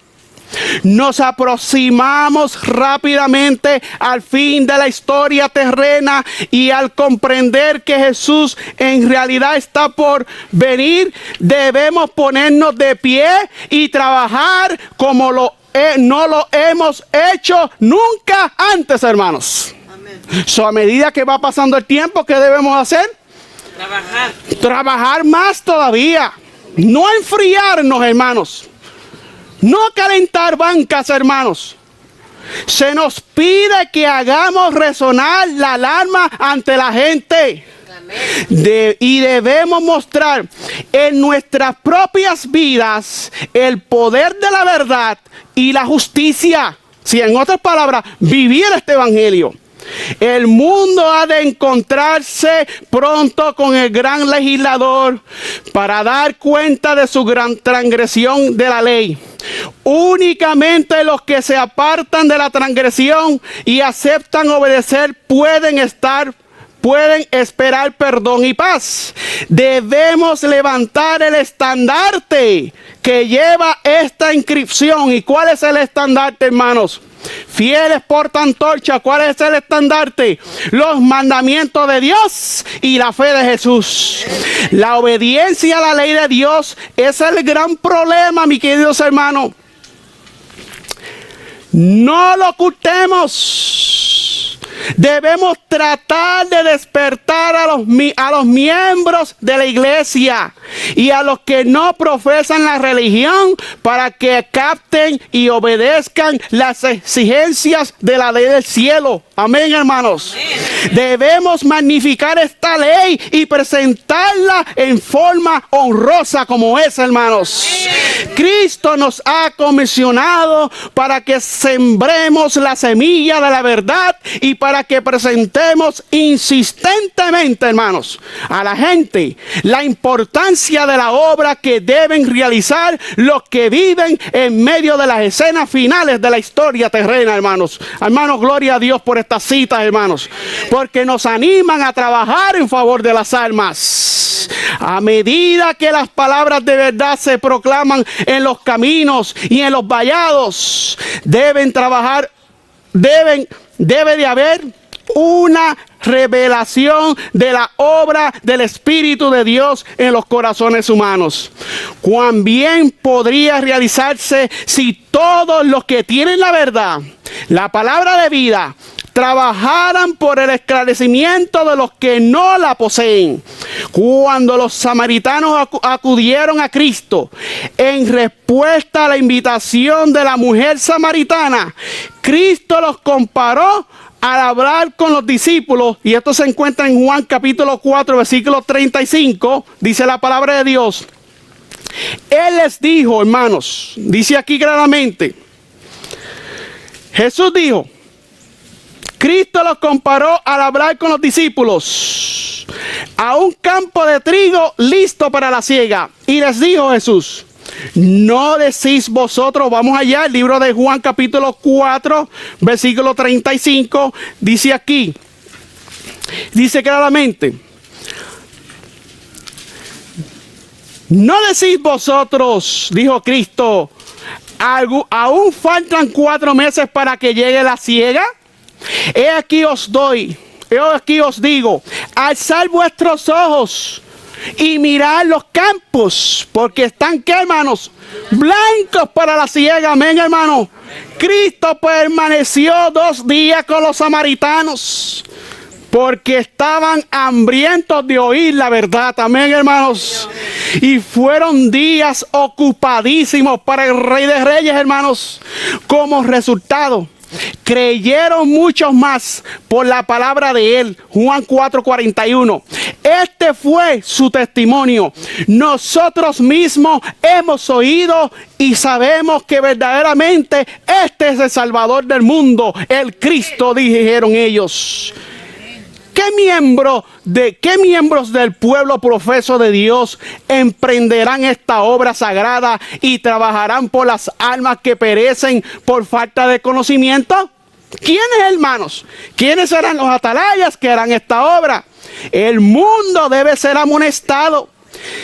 Speaker 1: Nos aproximamos rápidamente al fin de la historia terrena y al comprender que Jesús en realidad está por venir, debemos ponernos de pie y trabajar como no lo hemos hecho nunca antes, hermanos. A medida que va pasando el tiempo, ¿qué debemos hacer? Trabajar más todavía. No enfriarnos, hermanos. No calentar bancas, hermanos. Se nos pide que hagamos resonar la alarma ante la gente. Y debemos mostrar en nuestras propias vidas el poder de la verdad y la justicia. Si en otras palabras, vivir este evangelio. El mundo ha de encontrarse pronto con el gran legislador para dar cuenta de su gran transgresión de la ley. Únicamente los que se apartan de la transgresión y aceptan obedecer pueden esperar perdón y paz. Debemos levantar el estandarte que lleva esta inscripción. ¿Y cuál es el estandarte, hermanos? Fieles portaantorcha. ¿Cuál es el estandarte? Los mandamientos de Dios y la fe de Jesús. La obediencia a la ley de Dios es el gran problema, mis queridos hermanos. No lo ocultemos. Debemos tratar de despertar a los miembros de la iglesia y a los que no profesan la religión para que capten y obedezcan las exigencias de la ley del cielo. Amén, hermanos. Amén. Debemos magnificar esta ley y presentarla en forma honrosa como es, hermanos. Amén. Cristo nos ha comisionado para que sembremos la semilla de la verdad y para que presentemos insistentemente, hermanos, a la gente la importancia de la obra que deben realizar los que viven en medio de las escenas finales de la historia terrena, hermanos. Hermanos, gloria a Dios por estas citas, hermanos, porque nos animan a trabajar en favor de las almas. A medida que las palabras de verdad se proclaman en los caminos y en los vallados, debe de haber una revelación de la obra del Espíritu de Dios en los corazones humanos. Cuán bien podría realizarse si todos los que tienen la verdad, la palabra de vida, trabajaran por el esclarecimiento de los que no la poseen. Cuando los samaritanos acudieron a Cristo en respuesta a la invitación de la mujer samaritana, Cristo los comparó al hablar con los discípulos, y esto se encuentra en Juan capítulo 4, versículo 35, dice la palabra de Dios. Él les dijo, hermanos, dice aquí claramente, Jesús dijo, Cristo los comparó al hablar con los discípulos a un campo de trigo listo para la siega. Y les dijo Jesús, ¿no decís vosotros? Vamos allá, el libro de Juan capítulo 4, versículo 35, dice aquí, dice claramente, ¿no decís vosotros, dijo Cristo, aún faltan 4 meses para que llegue la siega? He aquí os digo, alzad vuestros ojos y mirad los campos, porque están, ¿qué, hermanos? Blancos para la siega. Amén, hermano. Cristo permaneció 2 días con los samaritanos porque estaban hambrientos de oír la verdad. Amén, hermanos. Y fueron días ocupadísimos para el Rey de Reyes, hermanos. Como resultado, creyeron muchos más por la palabra de él. Juan 4:41. Este fue su testimonio. Nosotros mismos hemos oído y sabemos que verdaderamente este es el Salvador del mundo, el Cristo, dijeron ellos. ¿Qué miembros del pueblo profeso de Dios emprenderán esta obra sagrada y trabajarán por las almas que perecen por falta de conocimiento? ¿Quiénes, hermanos? ¿Quiénes serán los atalayas que harán esta obra? El mundo debe ser amonestado.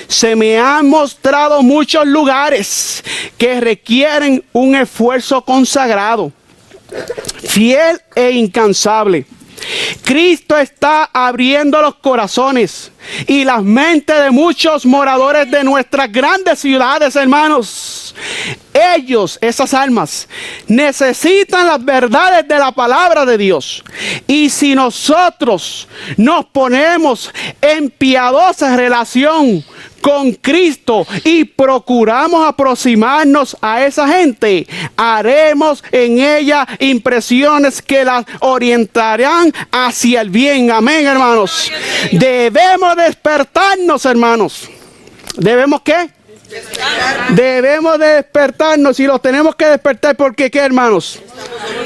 Speaker 1: Se me han mostrado muchos lugares que requieren un esfuerzo consagrado, fiel e incansable. Cristo está abriendo los corazones y las mentes de muchos moradores de nuestras grandes ciudades, hermanos. Ellos, esas almas, necesitan las verdades de la palabra de Dios. Y si nosotros nos ponemos en piadosa relación con Cristo y procuramos aproximarnos a esa gente, haremos en ella impresiones que las orientarán hacia el bien. Amén, hermanos. Debemos despertarnos, hermanos. ¿Debemos qué? Debemos de despertarnos, y los tenemos que despertar porque, ¿qué, hermanos?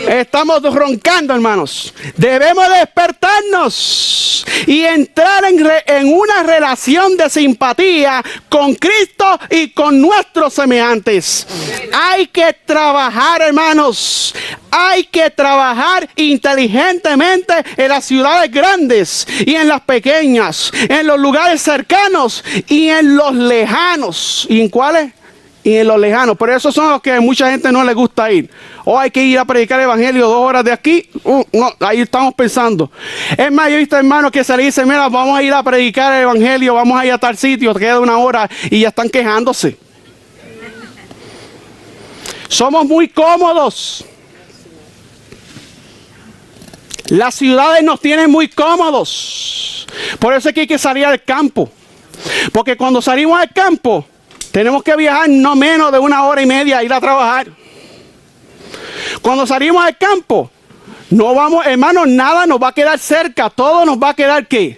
Speaker 1: Estamos roncando, hermanos. Debemos despertarnos y entrar en una relación de simpatía con Cristo y con nuestros semejantes. Hay que trabajar, hermanos. Hay que trabajar inteligentemente en las ciudades grandes y en las pequeñas, en los lugares cercanos y en los lejanos. ¿Y en cuáles? Y en los lejanos. Pero esos son los que a mucha gente no le gusta ir. O hay que ir a predicar el evangelio 2 horas de aquí. No, ahí estamos pensando. Es más, yo he visto hermanos que se le dicen, mira, vamos a ir a predicar el evangelio, vamos a ir a tal sitio, te queda 1 hora, y ya están quejándose. Somos muy cómodos. Las ciudades nos tienen muy cómodos. Por eso es que hay que salir al campo. Porque cuando salimos al campo, tenemos que viajar no menos de 1 hora y media a ir a trabajar. Cuando salimos al campo, no vamos, hermanos, nada nos va a quedar cerca. Todo nos va a quedar, ¿qué?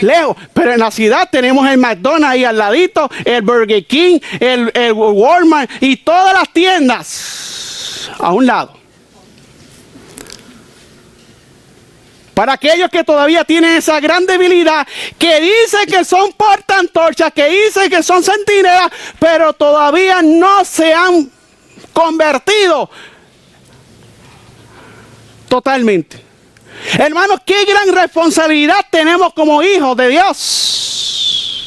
Speaker 1: Lejos. Pero en la ciudad tenemos el McDonald's ahí al ladito, el Burger King, el Walmart y todas las tiendas a un lado. Para aquellos que todavía tienen esa gran debilidad, que dicen que son portaantorchas, que dicen que son centinelas, pero todavía no se han convertido totalmente. Hermanos, qué gran responsabilidad tenemos como hijos de Dios.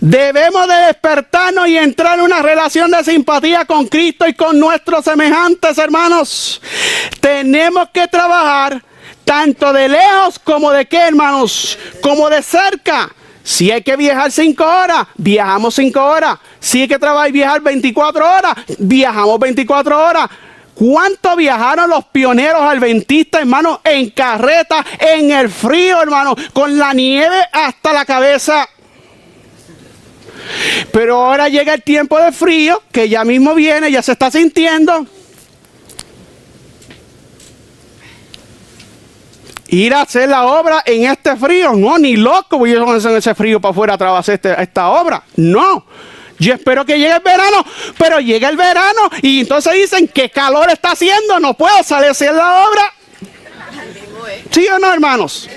Speaker 1: Debemos de despertarnos y entrar en una relación de simpatía con Cristo y con nuestros semejantes, hermanos. Tenemos que trabajar tanto de lejos como de qué, hermanos, como de cerca. Si hay que viajar 5 horas, viajamos 5 horas. Si hay que trabajar y viajar 24 horas, viajamos 24 horas. ¿Cuánto viajaron los pioneros adventistas, hermano, en carreta, en el frío, hermano, con la nieve hasta la cabeza? Pero ahora llega el tiempo de frío, que ya mismo viene, ya se está sintiendo. Ir a hacer la obra en este frío, no, ni loco voy a hacer ese frío para afuera a trabajar esta obra, no. Yo espero que llegue el verano, pero llega el verano y entonces dicen que calor está haciendo, no puedo salir a hacer la obra. ¿Sí o no, hermanos?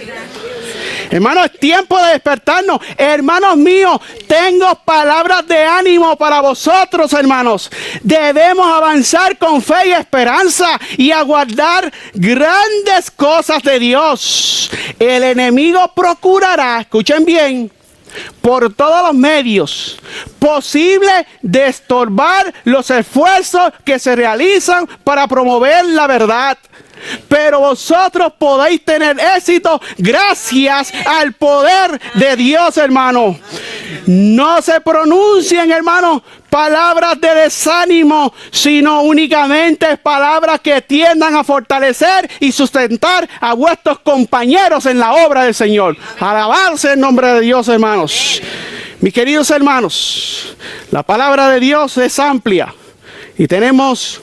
Speaker 1: Hermanos, es tiempo de despertarnos. Hermanos míos, tengo palabras de ánimo para vosotros, hermanos. Debemos avanzar con fe y esperanza y aguardar grandes cosas de Dios. El enemigo procurará, escuchen bien, por todos los medios posibles de estorbar los esfuerzos que se realizan para promover la verdad. Pero vosotros podéis tener éxito gracias al poder de Dios, hermano. No se pronuncien, hermano, palabras de desánimo, sino únicamente palabras que tiendan a fortalecer y sustentar a vuestros compañeros en la obra del Señor. Alabarse el nombre de Dios, hermanos. Mis queridos hermanos, la palabra de Dios es amplia y tenemos,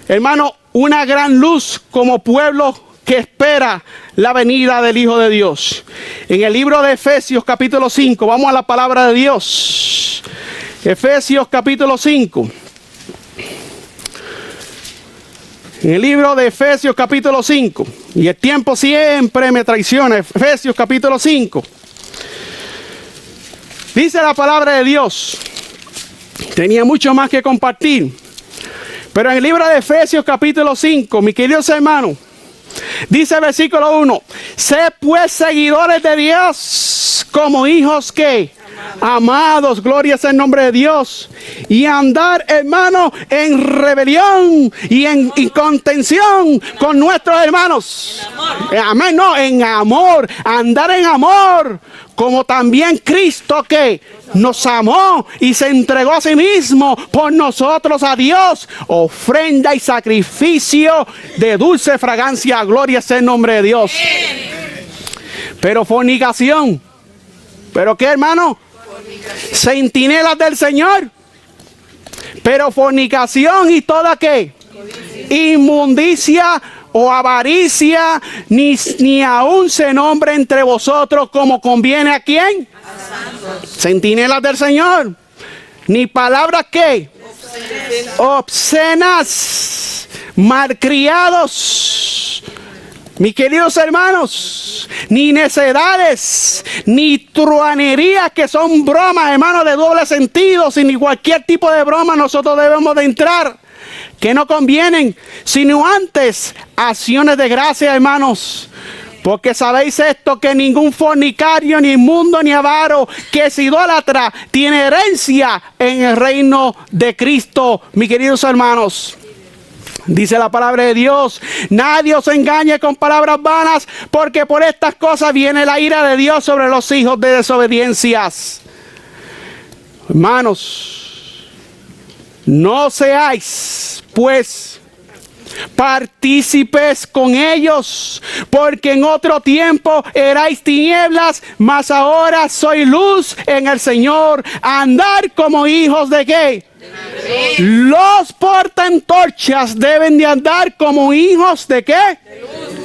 Speaker 1: hermano, una gran luz como pueblo que espera la venida del Hijo de Dios. En el libro de Efesios capítulo 5, vamos a la palabra de Dios. Efesios capítulo 5. En el libro de Efesios capítulo 5. Y el tiempo siempre me traiciona. Efesios capítulo 5. Dice la palabra de Dios. Tenía mucho más que compartir. Pero en el libro de Efesios capítulo 5, mis queridos hermanos, dice el versículo 1, sed pues seguidores de Dios como hijos que amados, gloria sea el nombre de Dios, y andar, hermano, en rebelión y en contención con nuestros hermanos. Amén, no, en amor, andar en amor, como también Cristo que nos amó y se entregó a sí mismo por nosotros a Dios, ofrenda y sacrificio de dulce fragancia, gloria sea el nombre de Dios. Pero fornicación, ¿pero qué, hermano? Centinelas del Señor. Pero fornicación y toda qué, inmundicia o avaricia, ni aún se nombre entre vosotros como conviene a quién. Centinelas del Señor. Ni palabras que obscenas, malcriados, mis queridos hermanos, ni necedades, ni truanerías, que son bromas, hermanos, de doble sentido, sin cualquier tipo de broma nosotros debemos de entrar, que no convienen, sino antes acciones de gracia, hermanos. Porque sabéis esto, que ningún fornicario, ni inmundo, ni avaro, que es idólatra, tiene herencia en el reino de Cristo, mis queridos hermanos. Dice la palabra de Dios, nadie os engañe con palabras vanas, porque por estas cosas viene la ira de Dios sobre los hijos de desobediencias. Hermanos, no seáis, pues, partícipes con ellos, porque en otro tiempo erais tinieblas, mas ahora sois luz en el Señor. Andar como hijos de ¿qué? Los portaantorchas deben de andar como hijos de ¿qué?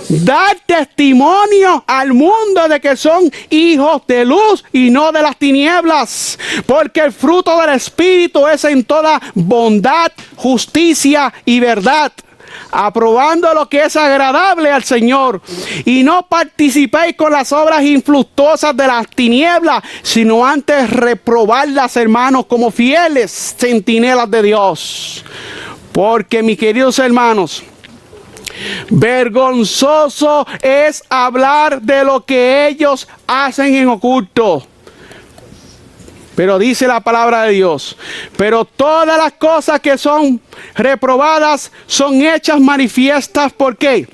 Speaker 1: Dar testimonio al mundo de que son hijos de luz y no de las tinieblas, porque el fruto del Espíritu es en toda bondad, justicia y verdad, aprobando lo que es agradable al Señor, y no participéis con las obras infructuosas de las tinieblas, sino antes reprobarlas, hermanos, como fieles centinelas de Dios. Porque, mis queridos hermanos, vergonzoso es hablar de lo que ellos hacen en oculto. Pero dice la palabra de Dios, pero todas las cosas que son reprobadas son hechas manifiestas, ¿por qué?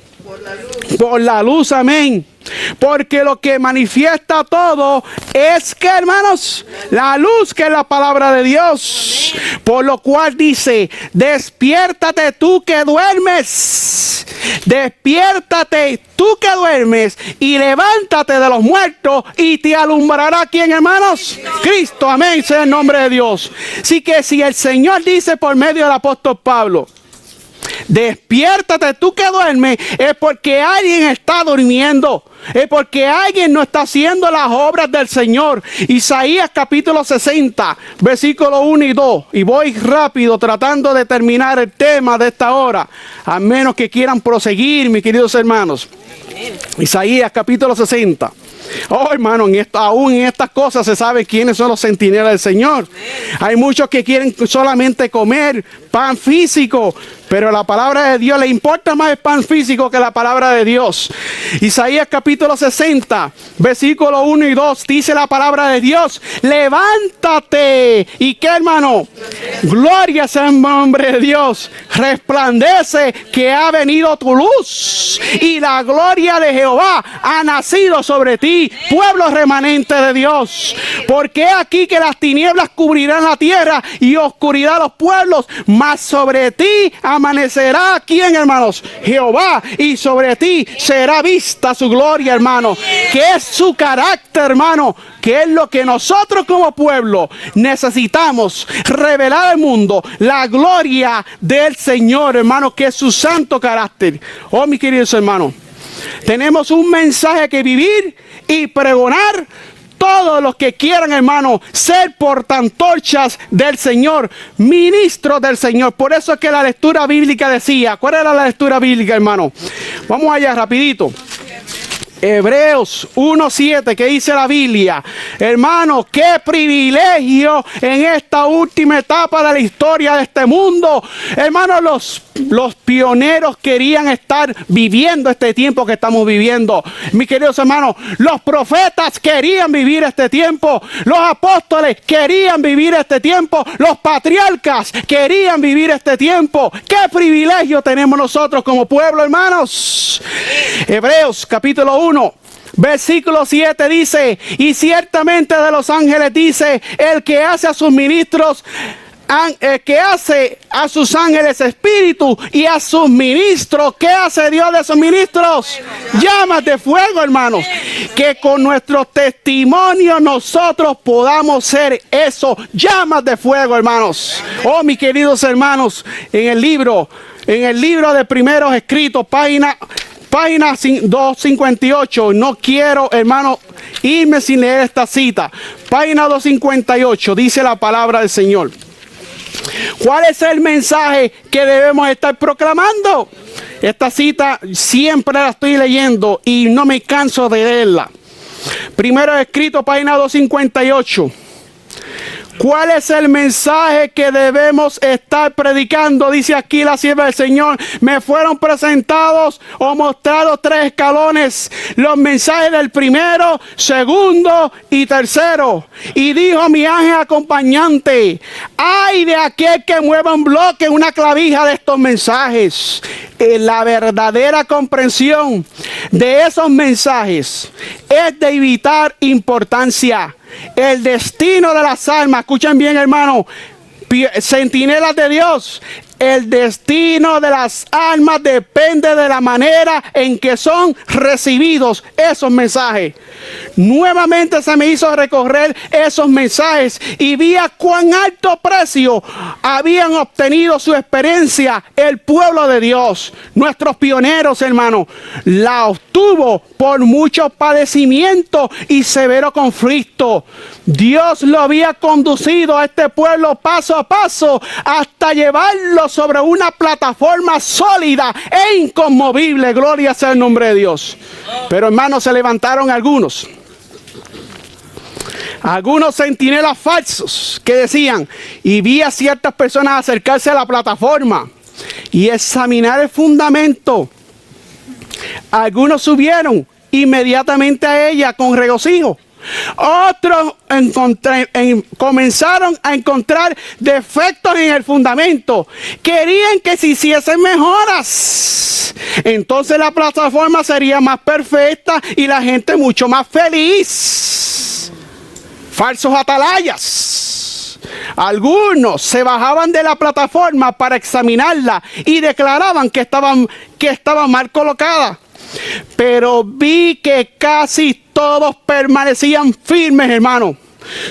Speaker 1: por la luz, amén. Porque lo que manifiesta todo es que, hermanos, la luz, que es la palabra de Dios. Por lo cual dice: despiértate tú que duermes. Despiértate tú que duermes y levántate de los muertos y te alumbrará, ¿quién, hermanos? Cristo, amén, sea el nombre de Dios. Así que si el Señor dice por medio del apóstol Pablo: despiértate tú que duermes, es porque alguien está durmiendo, es porque alguien no está haciendo las obras del Señor. Isaías capítulo 60, versículo 1 y 2. Y voy rápido tratando de terminar el tema de esta hora, a menos que quieran proseguir, mis queridos hermanos. Isaías capítulo 60. Oh, hermano, aún en estas cosas se sabe quiénes son los centinelas del Señor. Hay muchos que quieren solamente comer pan físico, pero la palabra de Dios, le importa más el pan físico que la palabra de Dios. Isaías capítulo 60, versículo 1 y 2, dice la palabra de Dios: levántate. ¿Y qué, hermano? Gloria sea el nombre de Dios. Resplandece, que ha venido tu luz, y la gloria de Jehová ha nacido sobre ti, pueblo remanente de Dios. Porque aquí que las tinieblas cubrirán la tierra y oscuridad los pueblos, mas sobre ti amanecerá, ¿quién, hermanos? Jehová, y sobre ti será vista su gloria, hermano. Que es su carácter, hermano, que es lo que nosotros como pueblo necesitamos revelar al mundo, la gloria del Señor, hermano, que es su santo carácter. Oh, mis queridos hermanos, tenemos un mensaje que vivir y pregonar. Todos los que quieran, hermano, ser portantorchas del Señor, ministros del Señor. Por eso es que la lectura bíblica decía, ¿cuál era la lectura bíblica, hermano? Vamos allá rapidito. Hebreos 1:7, que dice la Biblia. Hermano, qué privilegio en esta última etapa de la historia de este mundo. Hermano, los pioneros querían estar viviendo este tiempo que estamos viviendo. Mis queridos hermanos, los profetas querían vivir este tiempo. Los apóstoles querían vivir este tiempo. Los patriarcas querían vivir este tiempo. Qué privilegio tenemos nosotros como pueblo, hermanos. Hebreos capítulo 1, versículo 7 dice: y ciertamente de los ángeles dice, el que hace a sus ministros, que hace a sus ángeles espíritu, y a sus ministros, ¿qué hace Dios de sus ministros? Llamas de fuego, hermanos. Que con nuestro testimonio nosotros podamos ser eso, llamas de fuego, hermanos. Oh, mis queridos hermanos, en el libro de Primeros Escritos, página 258, no quiero, hermano, irme sin leer esta cita. Página 258, dice la palabra del Señor. ¿Cuál es el mensaje que debemos estar proclamando? Esta cita siempre la estoy leyendo y no me canso de leerla. Primero escrito, página 258. ¿Cuál es el mensaje que debemos estar predicando? Dice aquí la sierva del Señor: me fueron presentados o mostrados 3 escalones, los mensajes del primero, segundo y tercero. Y dijo mi ángel acompañante: ay de aquel que mueva un bloque, una clavija de estos mensajes. La verdadera comprensión de esos mensajes es de vital importancia. El destino de las almas, escuchen bien, hermano, centinelas de Dios, el destino de las almas depende de la manera en que son recibidos esos mensajes. Nuevamente se me hizo recorrer esos mensajes y vi a cuán alto precio habían obtenido su experiencia el pueblo de Dios. Nuestros pioneros, hermanos, la obtuvo por mucho padecimiento y severo conflicto. Dios lo había conducido a este pueblo paso a paso hasta llevarlo sobre una plataforma sólida e inconmovible. Gloria sea el nombre de Dios. Pero, hermanos, se levantaron algunos centinelas falsos que decían, y vi a ciertas personas acercarse a la plataforma y examinar el fundamento. Algunos subieron inmediatamente a ella con regocijo, Otros comenzaron a encontrar defectos en el fundamento. Querían que se hiciesen mejoras. Entonces la plataforma sería más perfecta y la gente mucho más feliz. Falsos atalayas. Algunos se bajaban de la plataforma para examinarla y declaraban que estaba mal colocada. Pero vi que casi todos permanecían firmes, hermano,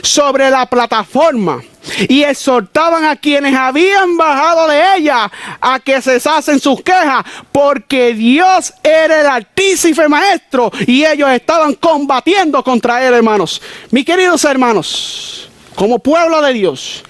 Speaker 1: sobre la plataforma y exhortaban a quienes habían bajado de ella a que cesasen sus quejas, porque Dios era el altísimo maestro y ellos estaban combatiendo contra él, hermanos. Mis queridos hermanos, como pueblo de Dios,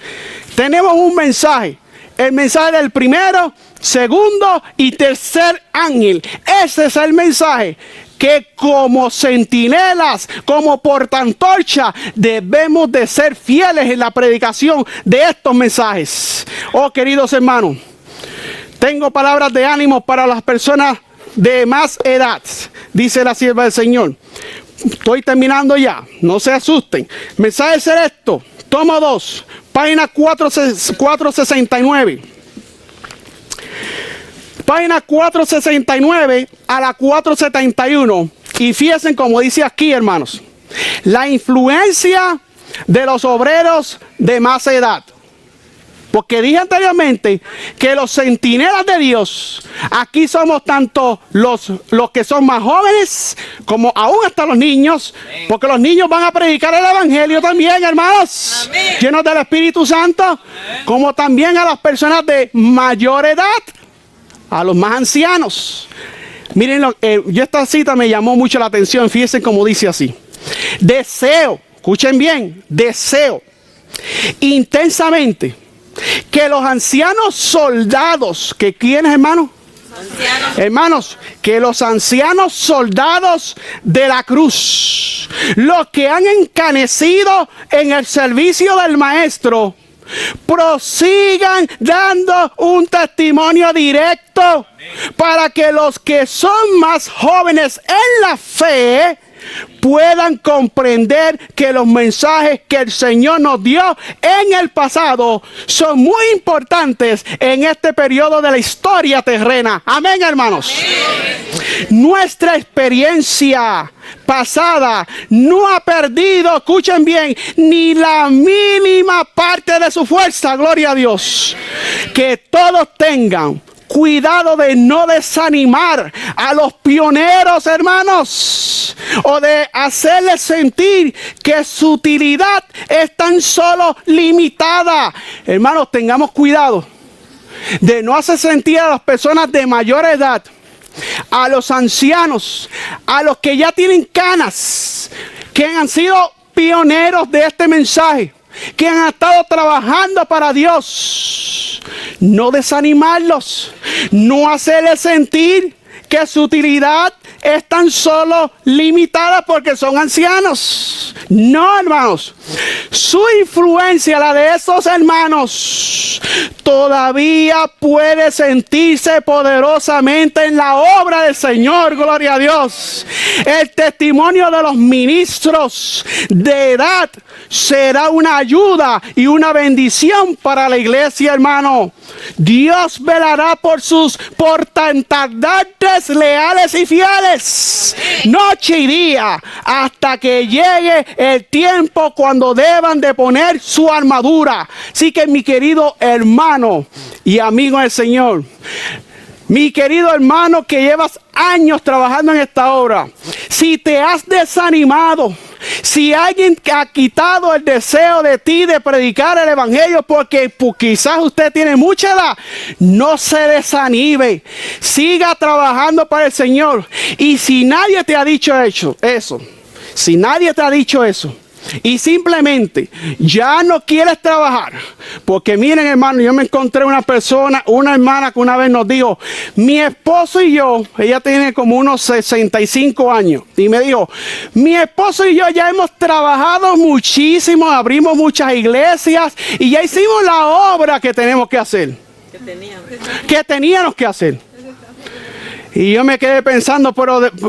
Speaker 1: tenemos un mensaje. El mensaje del primero, segundo y tercer ángel. Ese es el mensaje que como centinelas, como portantorcha, debemos de ser fieles en la predicación de estos mensajes. Oh, queridos hermanos, tengo palabras de ánimo para las personas de más edad, dice la sierva del Señor. Estoy terminando ya, no se asusten. Mensaje es esto, tomo 2, página 469. Página 469 a la 471. Y fíjense como dice aquí, hermanos. La influencia de los obreros de más edad. Porque dije anteriormente que los centinelas de Dios, aquí somos tanto los que son más jóvenes como aún hasta los niños, porque los niños van a predicar el evangelio también, hermanos, amén, llenos del Espíritu Santo, amén, como también a las personas de mayor edad, a los más ancianos. Miren, yo esta cita me llamó mucho la atención, fíjense cómo dice así. Deseo, escuchen bien, deseo intensamente que los ancianos soldados, que ¿quiénes, hermanos? Hermanos, que los ancianos soldados de la cruz, los que han encanecido en el servicio del Maestro, prosigan dando un testimonio directo para que los que son más jóvenes en la fe puedan comprender que los mensajes que el Señor nos dio en el pasado son muy importantes en este periodo de la historia terrena. Amén, hermanos. Amén. Nuestra experiencia pasada no ha perdido, escuchen bien, ni la mínima parte de su fuerza. Gloria a Dios. Que todos tengan cuidado de no desanimar a los pioneros, hermanos, o de hacerles sentir que su utilidad es tan solo limitada. Hermanos, tengamos cuidado de no hacer sentir a las personas de mayor edad, a los ancianos, a los que ya tienen canas, que han sido pioneros de este mensaje, que han estado trabajando para Dios, no desanimarlos, no hacerles sentir que su utilidad es tan solo limitada porque son ancianos. No, hermanos, su influencia, la de esos hermanos, todavía puede sentirse poderosamente en la obra del Señor. Gloria a Dios. El testimonio de los ministros de edad será una ayuda y una bendición para la iglesia, hermano. Dios velará por sus portantardantes leales y fieles, noche y día, hasta que llegue el tiempo cuando deban de poner su armadura. Así que, mi querido hermano y amigo del Señor, mi querido hermano que llevas años trabajando en esta obra, si te has desanimado, si alguien ha quitado el deseo de ti de predicar el evangelio porque quizás usted tiene mucha edad, no se desanime, siga trabajando para el Señor. Y si nadie te ha dicho eso, si nadie te ha dicho eso, y simplemente ya no quieres trabajar, porque miren, hermano, yo me encontré una hermana que una vez nos dijo, mi esposo y yo, ella tiene como unos 65 años, y me dijo, mi esposo y yo ya hemos trabajado muchísimo, abrimos muchas iglesias y ya hicimos la obra que tenemos que hacer, que teníamos que hacer. Y yo me quedé pensando,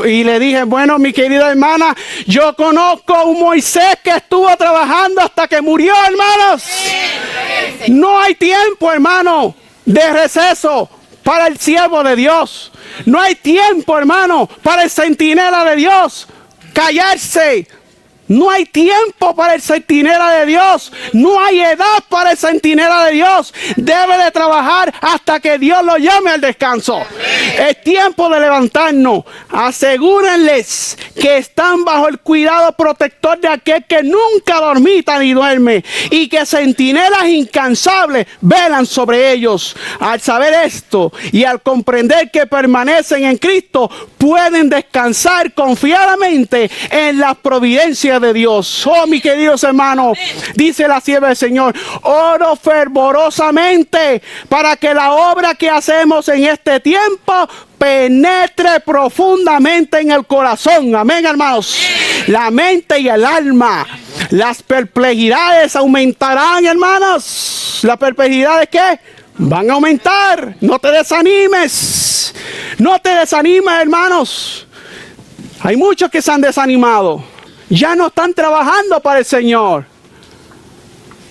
Speaker 1: y le dije, bueno, mi querida hermana, yo conozco a un Moisés que estuvo trabajando hasta que murió, hermanos. No hay tiempo, hermano, de receso para el siervo de Dios. No hay tiempo, hermano, para el centinela de Dios callarse. No hay tiempo para el centinela de Dios. No hay edad para el centinela de Dios. Debe de trabajar hasta que Dios lo llame al descanso. Es tiempo de levantarnos. Asegúrenles que están bajo el cuidado protector de aquel que nunca dormita ni duerme. Y que centinelas incansables velan sobre ellos. Al saber esto y al comprender que permanecen en Cristo, pueden descansar confiadamente en la providencia de Dios. Oh, mis queridos hermanos, dice la sierva del Señor, oro fervorosamente para que la obra que hacemos en este tiempo penetre profundamente en el corazón. Amén, hermanos. La mente y el alma. Las perplejidades aumentarán, hermanos. ¿Las perplejidades qué? Van a aumentar. No te desanimes. No te desanimes, hermanos. Hay muchos que se han desanimado. Ya no están trabajando para el Señor.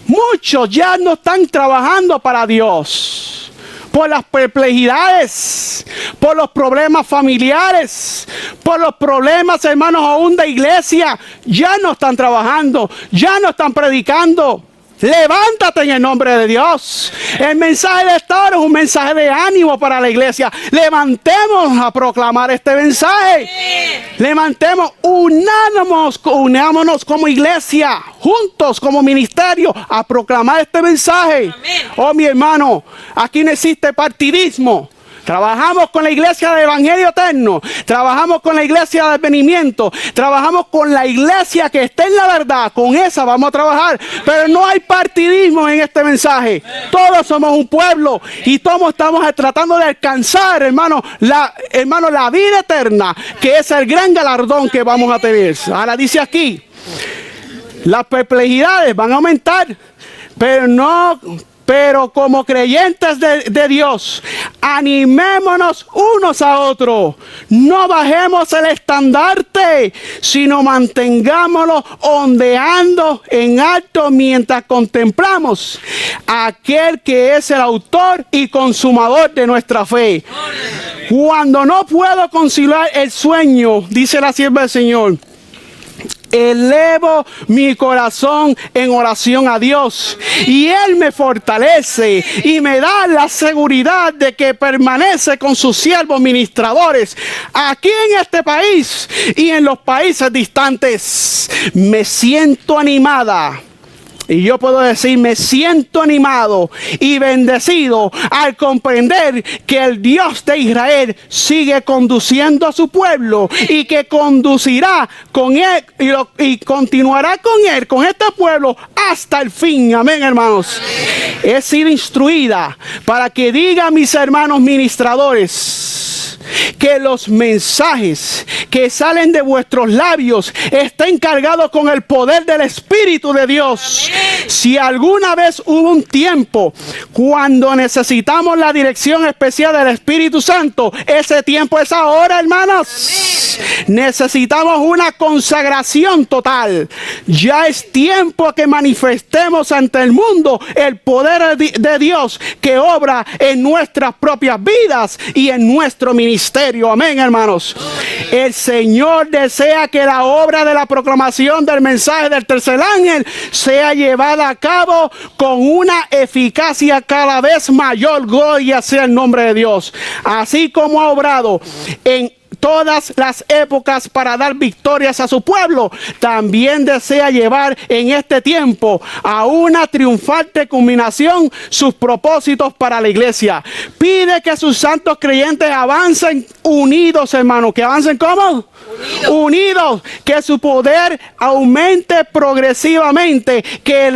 Speaker 1: Muchos ya no están trabajando para Dios. Por las perplejidades, por los problemas familiares, por los problemas, hermanos, aún de iglesia. Ya no están trabajando, ya no están predicando. Levántate en el nombre de Dios. El mensaje de esta hora es un mensaje de ánimo para la iglesia. Levantemos a proclamar este mensaje. Levantemos, unámonos como iglesia, juntos como ministerio, a proclamar este mensaje. Oh, mi hermano, aquí no existe partidismo. Trabajamos con la iglesia del Evangelio Eterno, trabajamos con la iglesia del Advenimiento, trabajamos con la iglesia que está en la verdad, con esa vamos a trabajar, pero no hay partidismo en este mensaje. Todos somos un pueblo y todos estamos tratando de alcanzar, hermano, la vida eterna, que es el gran galardón que vamos a tener. Ahora dice aquí, las perplejidades van a aumentar, pero como creyentes de Dios, animémonos unos a otros. No bajemos el estandarte, sino mantengámoslo ondeando en alto mientras contemplamos a aquel que es el autor y consumador de nuestra fe. Cuando no puedo conciliar el sueño, dice la sierva del Señor, elevo mi corazón en oración a Dios y Él me fortalece y me da la seguridad de que permanece con sus siervos ministradores aquí en este país y en los países distantes. Me siento animada. Y yo puedo decir, me siento animado y bendecido al comprender que el Dios de Israel sigue conduciendo a su pueblo y que conducirá con él y continuará con él, con este pueblo hasta el fin. Amén, hermanos. He sido instruida para que diga a mis hermanos ministradores que los mensajes que salen de vuestros labios estén cargados con el poder del Espíritu de Dios. Si alguna vez hubo un tiempo cuando necesitamos la dirección especial del Espíritu Santo, ese tiempo es ahora, hermanos. Necesitamos una consagración total. Ya es tiempo que manifestemos ante el mundo el poder de Dios que obra en nuestras propias vidas y en nuestro ministerio. Amén, hermanos. El Señor desea que la obra de la proclamación del mensaje del tercer ángel sea llevada a cabo con una eficacia cada vez mayor. Gloria sea el nombre de Dios. Así como ha obrado en todas las épocas para dar victorias a su pueblo, también desea llevar en este tiempo a una triunfante culminación sus propósitos para la iglesia. Pide que sus santos creyentes avancen unidos, hermanos. ¿Que avancen cómo? Unidos. Que su poder aumente progresivamente, que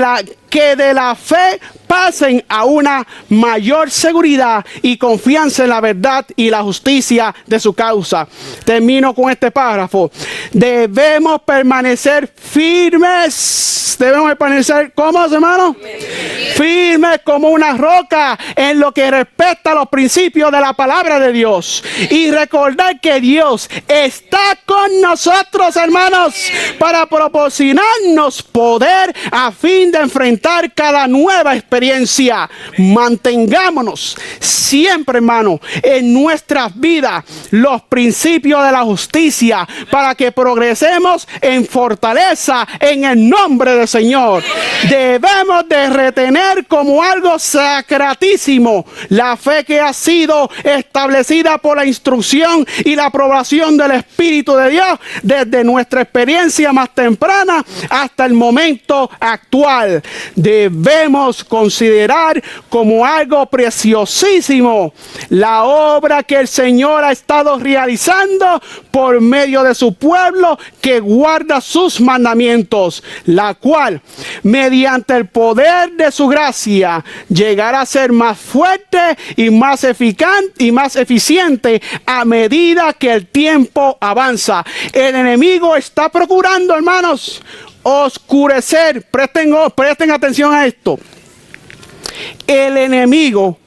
Speaker 1: que de la fe pasen a una mayor seguridad y confianza en la verdad y la justicia de su causa. Termino con este párrafo. Debemos permanecer firmes. Debemos permanecer, ¿cómo, hermano? Firmes como una roca en lo que respecta a los principios de la palabra de Dios. Y recordar que Dios está con nosotros, hermanos, para proporcionarnos poder a fin de enfrentar cada nueva experiencia. Mantengámonos siempre, hermano, en nuestras vidas los principios de la justicia para que progresemos en fortaleza en el nombre del Señor. Debemos de retener como algo sacratísimo la fe que ha sido establecida por la instrucción y la aprobación del Espíritu de Dios desde nuestra experiencia más temprana hasta el momento actual. Debemos considerar como algo preciosísimo la obra que el Señor ha estado realizando por medio de su pueblo que guarda sus mandamientos, la cual mediante el poder de su gracia llegará a ser más fuerte y más eficaz y más eficiente a medida que el tiempo avanza. El enemigo está procurando, hermanos, oscurecer. Presten atención a esto. El enemigo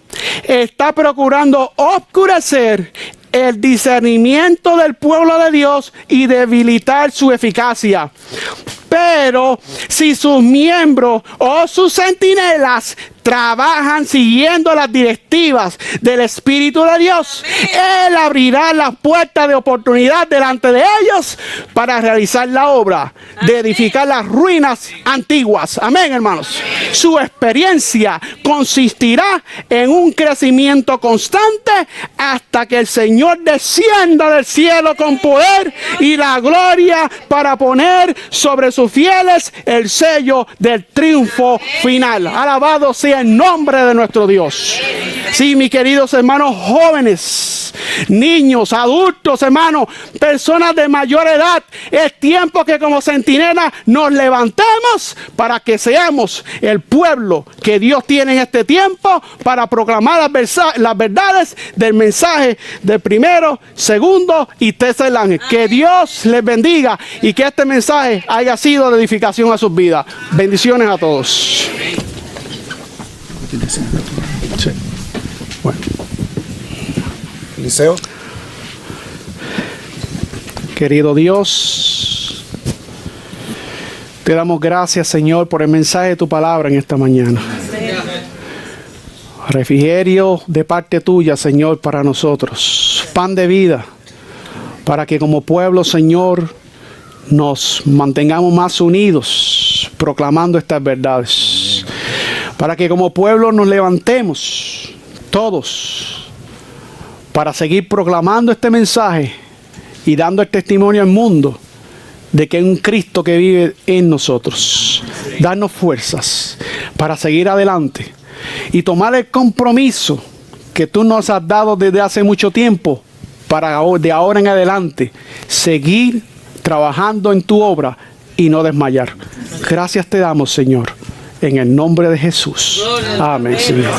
Speaker 1: está procurando oscurecer el discernimiento del pueblo de Dios y debilitar su eficacia. Pero si sus miembros o sus centinelas trabajan siguiendo las directivas del Espíritu de Dios, Él abrirá las puertas de oportunidad delante de ellos para realizar la obra de edificar las ruinas antiguas. Amén, hermanos. Su experiencia consistirá en un crecimiento constante hasta que el Señor descienda del cielo con poder y la gloria para poner sobre sus fieles el sello del triunfo final. Alabado sea el nombre de nuestro Dios. Sí, mis queridos hermanos jóvenes, niños, adultos, hermanos, personas de mayor edad, es tiempo que como centinela nos levantemos para que seamos el pueblo que Dios tiene en este tiempo para proclamar las verdades del mensaje del primero, segundo y tercer ángel. Que Dios les bendiga y que este mensaje haya sido de edificación a sus vidas. Bendiciones a todos. Sí. Bueno.
Speaker 3: Eliseo.
Speaker 1: Querido Dios, te damos gracias, Señor, por el mensaje de tu palabra en esta mañana. Refrigerio de parte tuya, Señor, para nosotros. Pan de vida, para que como pueblo, Señor, nos mantengamos más unidos, proclamando estas verdades. Para que como pueblo nos levantemos todos para seguir proclamando este mensaje y dando el testimonio al mundo de que hay un Cristo que vive en nosotros. Darnos fuerzas para seguir adelante y tomar el compromiso que tú nos has dado desde hace mucho tiempo para de ahora en adelante seguir trabajando en tu obra y no desmayar. Gracias te damos, Señor, en el nombre de Jesús. Amén, Señor.